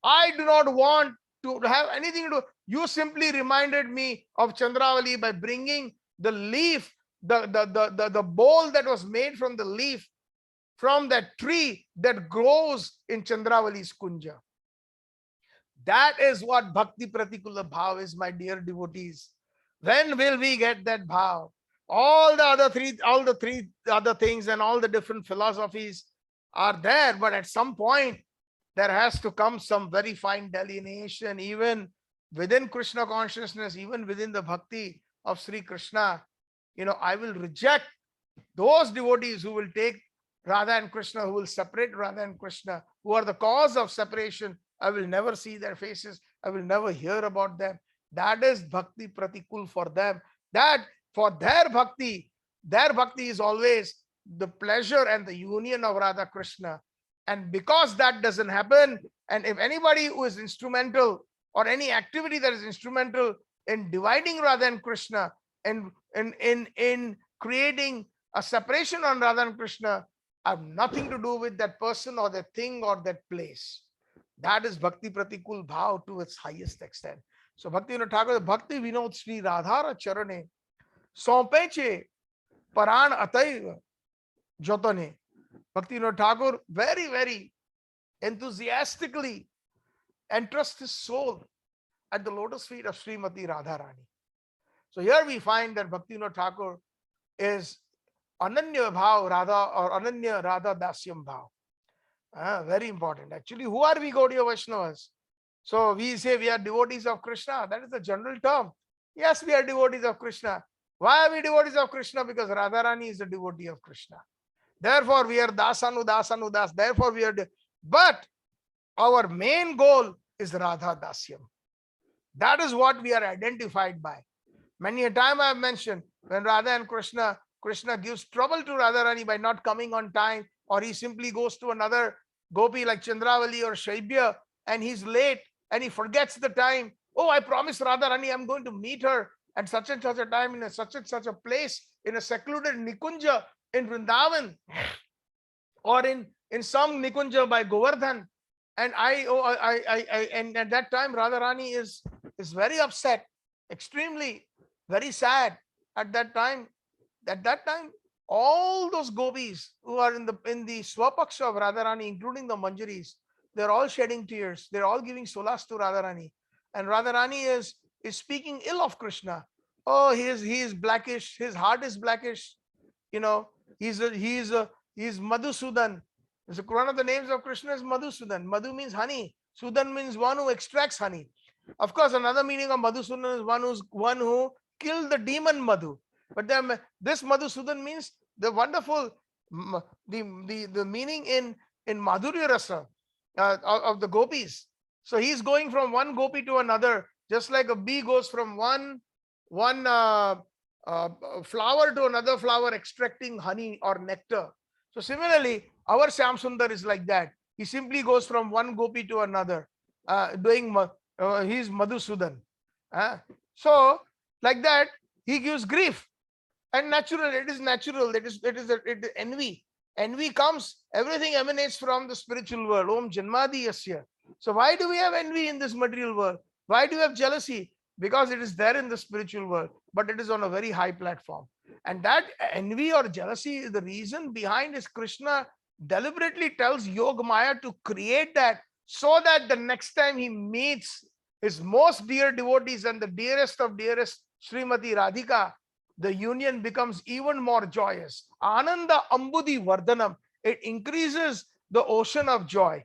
I do not want to have anything to do. You simply reminded me of Chandravali by bringing the leaf, the bowl that was made from the leaf from that tree that grows in Chandravali's kunja. That is what Bhakti Pratikula Bhav is, my dear devotees. When will we get that bhav? All the three other things and all the different philosophies are there, but at some point there has to come some very fine delineation, even within Krishna consciousness, even within the bhakti of Sri Krishna. I will reject those devotees who will take Radha and Krishna, who will separate Radha and Krishna, who are the cause of separation. I will never see their faces. I will never hear about them. That is bhakti pratikul for them. That for their bhakti is always the pleasure and the union of Radha Krishna. And because that doesn't happen, and if anybody who is instrumental or any activity that is instrumental in dividing Radha and Krishna and in creating a separation on Radha and Krishna, have nothing to do with that person or that thing or that place. That is Bhakti Pratikul Bhav to its highest extent. So Bhakti Vinod Thakur, Bhakti Vinod Sri Radhara Charane, Sompeche Paran Ataiva Jotane. Bhakti Vinod Thakur very, very enthusiastically entrusts his soul at the lotus feet of Srimati Radharani. So here we find that Bhakti Vinod Thakur is Ananya Bhav Radha or Ananya Radha Dasyam Bhav. Very important. Actually, who are we Gaudiya Vaishnavas? So we say we are devotees of Krishna. That is the general term. Yes, we are devotees of Krishna. Why are we devotees of Krishna? Because Radharani is a devotee of Krishna. Therefore, we are Dasanu, Dasanu, Das. Therefore, we are. But our main goal is Radha Dasyam. That is what we are identified by. Many a time I have mentioned when Radha and Krishna gives trouble to Radharani by not coming on time, or he simply goes to another gopi like Chandravali or Shaibya and he's late and he forgets the time. Oh, I promised Radharani I'm going to meet her at such and such a time in such and such a place in a secluded Nikunja in Vrindavan or in some Nikunja by Govardhan. And and at that time Radharani is very upset, extremely very sad at that time. At that time, all those gopis who are in the Swapaksha of Radharani, including the Manjaris, they're all shedding tears. They're all giving solace to Radharani. And Radharani is speaking ill of Krishna. Oh, he is blackish. His heart is blackish. He's Madhusudan. So one of the names of Krishna is Madhusudan. Madhu means honey. Sudan means one who extracts honey. Of course, another meaning of Madhusudan is one who killed the demon Madhu. But then this Madhusudan means the wonderful, the meaning in Madhurya Rasa of the gopis. So he's going from one gopi to another, just like a bee goes from one flower to another flower, extracting honey or nectar. So similarly, our Syam Sundar is like that. He simply goes from one gopi to another, he's Madhusudan. So like that, he gives grief. And it is natural. It is envy. Envy comes, everything emanates from the spiritual world. Om Janmadi Yasya. So why do we have envy in this material world? Why do we have jealousy? Because it is there in the spiritual world, but it is on a very high platform. And that envy or jealousy is the reason behind is Krishna deliberately tells Yog Maya to create that so that the next time he meets his most dear devotees and the dearest of dearest Srimati Radhika, the union becomes even more joyous. Ananda Ambudi Vardhanam. It increases the ocean of joy.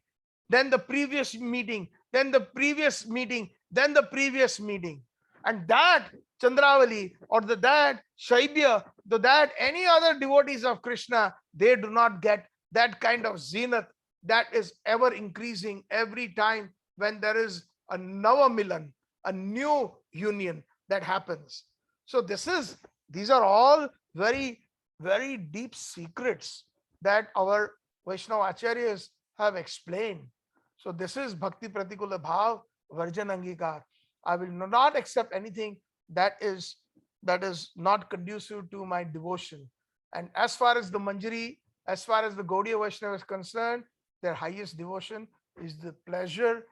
Then the previous meeting, then the previous meeting, then the previous meeting. And that Chandravali or that Shaibya, that any other devotees of Krishna, they do not get that kind of zenith that is ever increasing every time when there is a Nava Milan, a new union that happens. So these are all very, very deep secrets that our Vaishnava Acharyas have explained. So this is Bhakti Pratikula Bhav Varjan Angikar. I will not accept anything that is not conducive to my devotion. And as far as the Manjari, as far as the Gaudiya Vaishnava is concerned, their highest devotion is the pleasure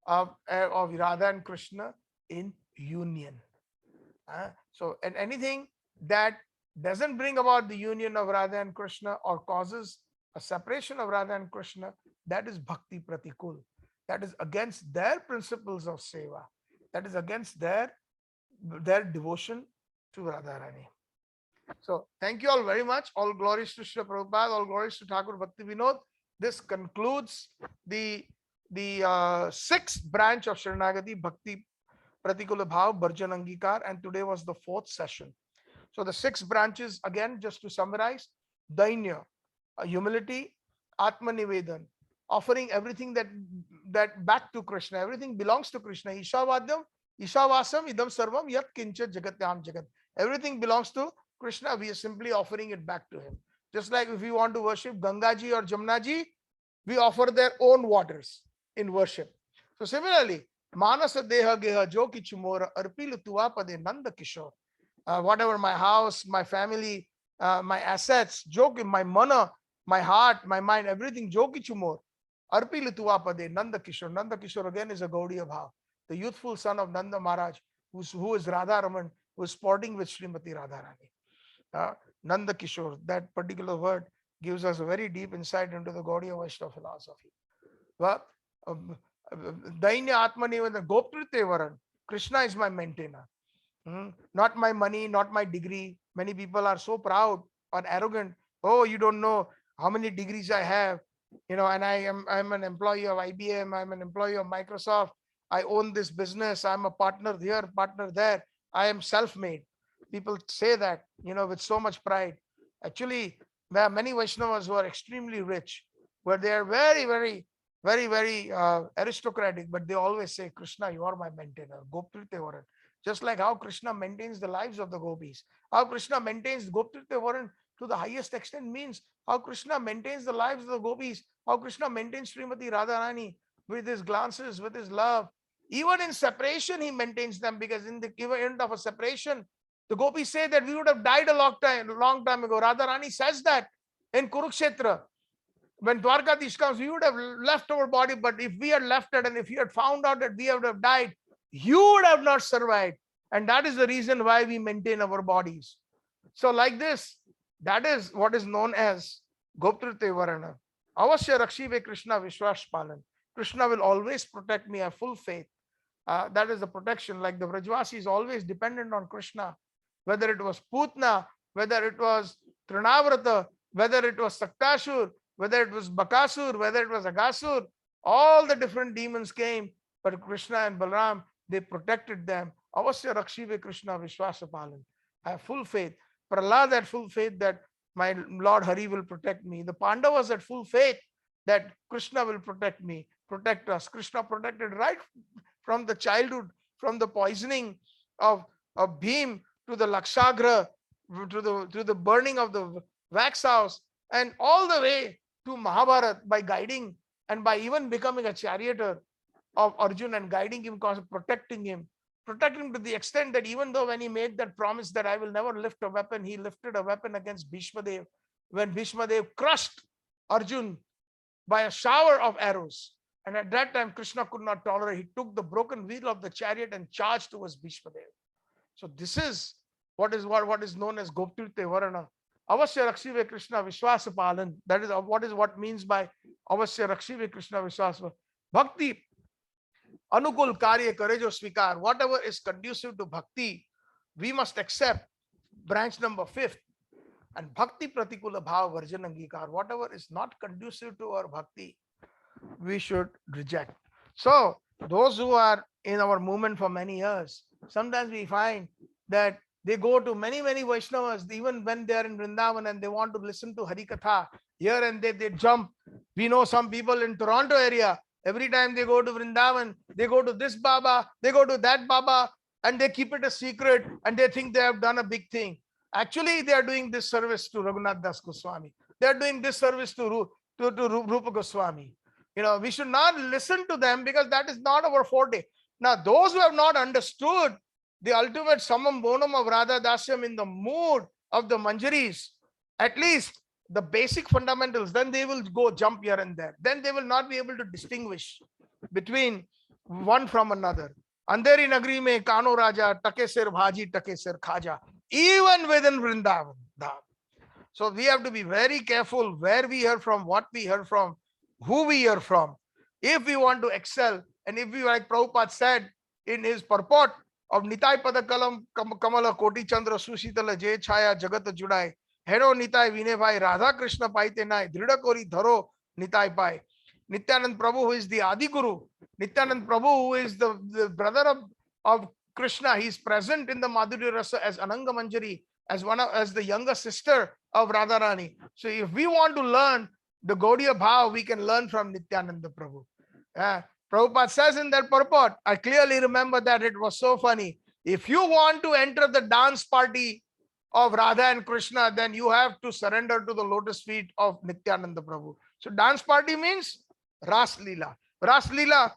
of Radha and Krishna in union. So, and anything that doesn't bring about the union of Radha and Krishna or causes a separation of Radha and Krishna, that is bhakti pratikul. That is against their principles of seva. That is against their devotion to Radharani. So thank you all very much. All glories to Srila Prabhupada, all glories to Thakur Bhakti Vinod. This concludes the sixth branch of Sharnagati Bhakti Pratikula Bhav Bharjan Angikar, and today was the fourth session. So the six branches, again, just to summarize: Dainya, humility; Atma Nivedan, offering everything that back to Krishna. Everything belongs to Krishna. Ishavadyam, Ishavasam, Idam Sarvam, Yat Kincha Jagatyam Jagat. Everything belongs to Krishna. We are simply offering it back to him. Just like if we want to worship Gangaji or Jamnaji, we offer their own waters in worship. So similarly, Manasa Deha Geha Jo Kichumora Arpilu Tuapade Nanda Kishore. Whatever my house, my family, my assets, Joki, my mana, my heart, my mind, everything, Joki Chumor. Arpilu Tuapade Nanda Kishore. Nanda Kishore again is a Gaudiya Bhav, the youthful son of Nanda Maharaj, who is Radha Raman, who is sporting with Srimati Radharani. Nanda Kishore, that particular word gives us a very deep insight into the Gaudiya Vaishnava philosophy. Dainya Atmanivedana Goptrite Varan. Krishna is my maintainer. Not my money, not my degree. Many people are so proud or arrogant. Oh, you don't know how many degrees I have. And I'm an employee of IBM, I'm an employee of Microsoft, I own this business, I'm a partner here, partner there, I am self-made. People say that, with so much pride. Actually, there are many Vaishnavas who are extremely rich, where they are very, very, very, very aristocratic, but they always say, Krishna, you are my maintainer. Goptrite Varan. Just like how Krishna maintains the lives of the gopis. How Krishna maintains Goptrite Varan to the highest extent means how Krishna maintains the lives of the gopis, how Krishna maintains Srimati Radharani with his glances, with his love. Even in separation, he maintains them, because in the event of a separation, the gopis say that we would have died a long time ago. Radharani says that in Kurukshetra. When Dwarkadish comes, we would have left our body, but if we had left it and if you had found out that we would have died, you would have not survived. And that is the reason why we maintain our bodies. So like this, that is what is known as Goptrite Varana. Avasya Rakshive Krishna Vishwas Palan. Krishna will always protect me. I have full faith. That is the protection. Like the Vrajvasi is always dependent on Krishna. Whether it was Putna, whether it was Trinavrata, whether it was Saktashur, whether it was Bakasur, whether it was Agasur, all the different demons came, but Krishna and Balaram, they protected them. Avasya Rakshive Krishna Vishwasa Palan. I have full faith. Prahlad had full faith that my Lord Hari will protect me. The Pandavas had full faith that Krishna will protect me, protect us. Krishna protected right from the childhood, from the poisoning of Bhim to the Lakshagra, to the burning of the wax house, and all the way to Mahabharata by guiding and by even becoming a charioteer of Arjuna and guiding him, protecting him to the extent that even though when he made that promise that I will never lift a weapon, he lifted a weapon against Bhishma Dev, when Bhishma Dev crushed Arjun by a shower of arrows. And at that time, Krishna could not tolerate. He took the broken wheel of the chariot and charged towards Bhishma Dev. So this is what is known as Goptrite Varana. Avasya Rakshive Krishna Vishwasa Palan. That is what means by Avasya Rakshive Krishna Vishwasa. Bhakti Anukul Karya Karejo Svikar. Whatever is conducive to bhakti, we must accept. Branch number 5th. And Bhakti Pratikula Bhava Varjan Angikar. Whatever is not conducive to our bhakti, we should reject. So those who are in our movement for many years, sometimes we find that they go to many Vaishnavas, even when they are in Vrindavan and they want to listen to Harikatha. Here and there they jump. We know some people in Toronto area, every time they go to Vrindavan, they go to this Baba, they go to that Baba, and they keep it a secret and they think they have done a big thing. Actually, they are doing this service to Raghunath Das Goswami. They are doing this service to Rupa Goswami. We should not listen to them because that is not our forte. Now, those who have not understood the ultimate summum bonum of Radha Dasyam in the mood of the Manjaris, at least the basic fundamentals, then they will go jump here and there. Then they will not be able to distinguish between one from another. Andheri Nagri mein Kano Raja, Take Sir Bhaji, Take Sir Khaja, even within Vrindavan. So we have to be very careful where we hear from, what we hear from, who we hear from. If we want to excel, and if we, like Prabhupada said in his purport of Nitai Padakalam Kamala Koti Chandra Susitala Jay Chaya Jagat Judai, Hero Nitai Vine Bhai Radha Krishna Paite Nai, Drida Kori Dharo Nitai Pai. Nityanand Prabhu, who is the Adi Guru, Nityanand Prabhu, who is the brother of Krishna, he is present in the Madhurya Rasa as Ananga Manjari, as the younger sister of Radharani. So if we want to learn the Gaudiya Bhav, we can learn from Nityananda Prabhu. Prabhupada says in that purport, I clearly remember that, it was so funny. If you want to enter the dance party of Radha and Krishna, then you have to surrender to the lotus feet of Nityananda Prabhu. So dance party means Ras Leela. Ras Leela,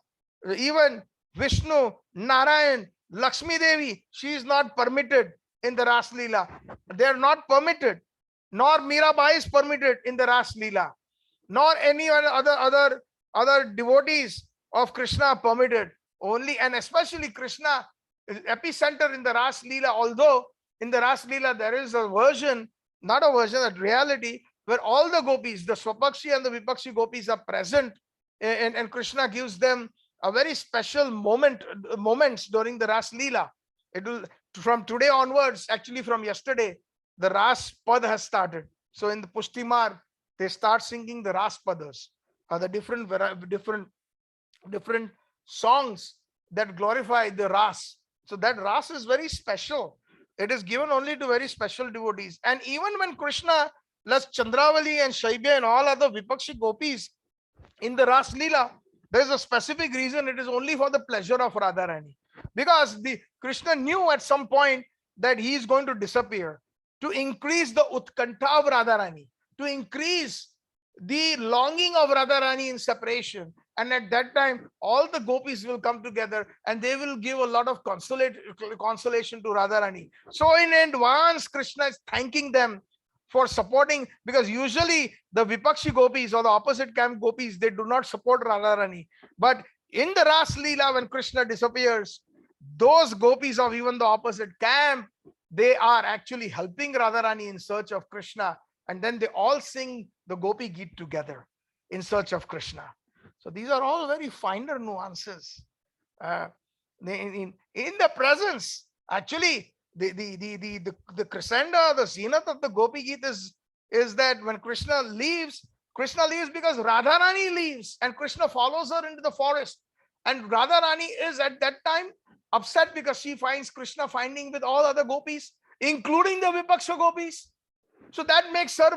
even Vishnu, Narayan, Lakshmi Devi, she is not permitted in the Ras Leela. They are not permitted. Nor Mirabai is permitted in the Ras Leela. Nor any other devotees of Krishna are permitted. Only and especially Krishna is epicenter in the Ras Leela. Although in the Ras Leela there is a version, not a version, a reality where all the gopis, the Swapakshi and the Vipakshi gopis are present, and Krishna gives them a very special moments during the Ras Leela. It will, from today onwards, actually from yesterday, the Ras Pad has started. So in the Pushtimar, they start singing the Ras Padas, the different songs that glorify the Ras. So that Ras is very special. It is given only to very special devotees. And even when Krishna plus Chandravali and Shaibya and all other Vipakshi gopis in the Ras Leela, there is a specific reason. It is only for the pleasure of Radharani. Because the Krishna knew at some point that he is going to disappear, to increase the Utkantha of Radharani, to increase the longing of Radharani in separation. And at that time, all the gopis will come together and they will give a lot of consolation to Radharani. So in advance, Krishna is thanking them for supporting, because usually the Vipakshi gopis or the opposite camp gopis, they do not support Radharani. But in the Ras Leela, when Krishna disappears, those gopis of even the opposite camp, they are actually helping Radharani in search of Krishna. And then they all sing the Gopi Geet together in search of Krishna. So these are all very finer nuances. In the presence, actually, the crescendo, the zenith of the Gopi Geet is that when Krishna leaves because Radharani leaves and Krishna follows her into the forest. And Radharani is at that time upset because she finds Krishna finding with all other gopis, including the Vipaksha gopis. So that makes her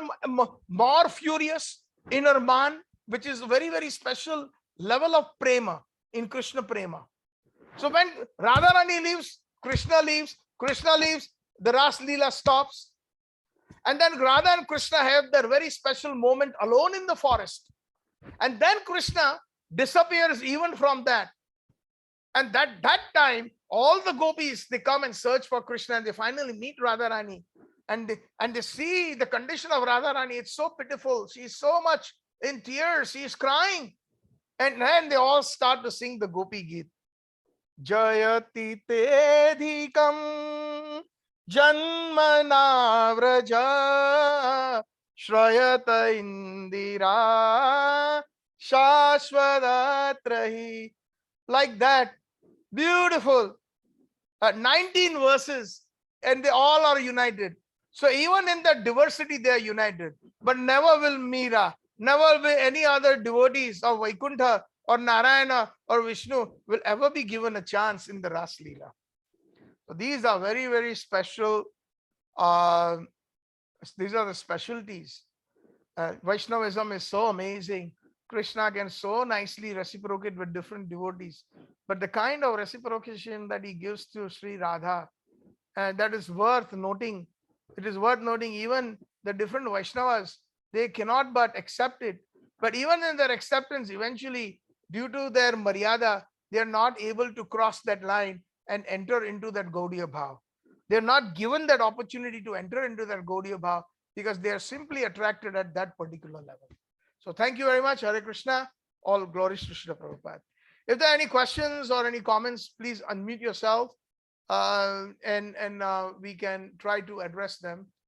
more furious in her man, which is a very, very special level of prema in Krishna prema. So when Radharani leaves, Krishna leaves, the Ras Leela stops. And then Radha and Krishna have their very special moment alone in the forest. And then Krishna disappears even from that. And that time, all the gopis, they come and search for Krishna and they finally meet Radharani. And they see the condition of Radharani. It's so pitiful. She's so much in tears. She's crying. And then they all start to sing the Gopi Geet. Jayati Tedhikam Janmana Vraja Shrayata Indira Shashvadatrahi. Like that. Beautiful. 19 verses. And they all are united. So even in that diversity, they are united. But never will Meera, never will any other devotees of Vaikuntha or Narayana or Vishnu will ever be given a chance in the Ras Leela. So these are very, very special. These are the specialties. Vaishnavism is so amazing. Krishna can so nicely reciprocate with different devotees. But the kind of reciprocation that he gives to Sri Radha, that is worth noting. It is worth noting even the different Vaishnavas, they cannot but accept it. But even in their acceptance, eventually, due to their maryada, they are not able to cross that line and enter into that Gaudiya Bhav. They are not given that opportunity to enter into that Gaudiya Bhav because they are simply attracted at that particular level. So thank you very much. Hare Krishna. All glories to Srila Prabhupada. If there are any questions or any comments, please unmute yourself, and we can try to address them.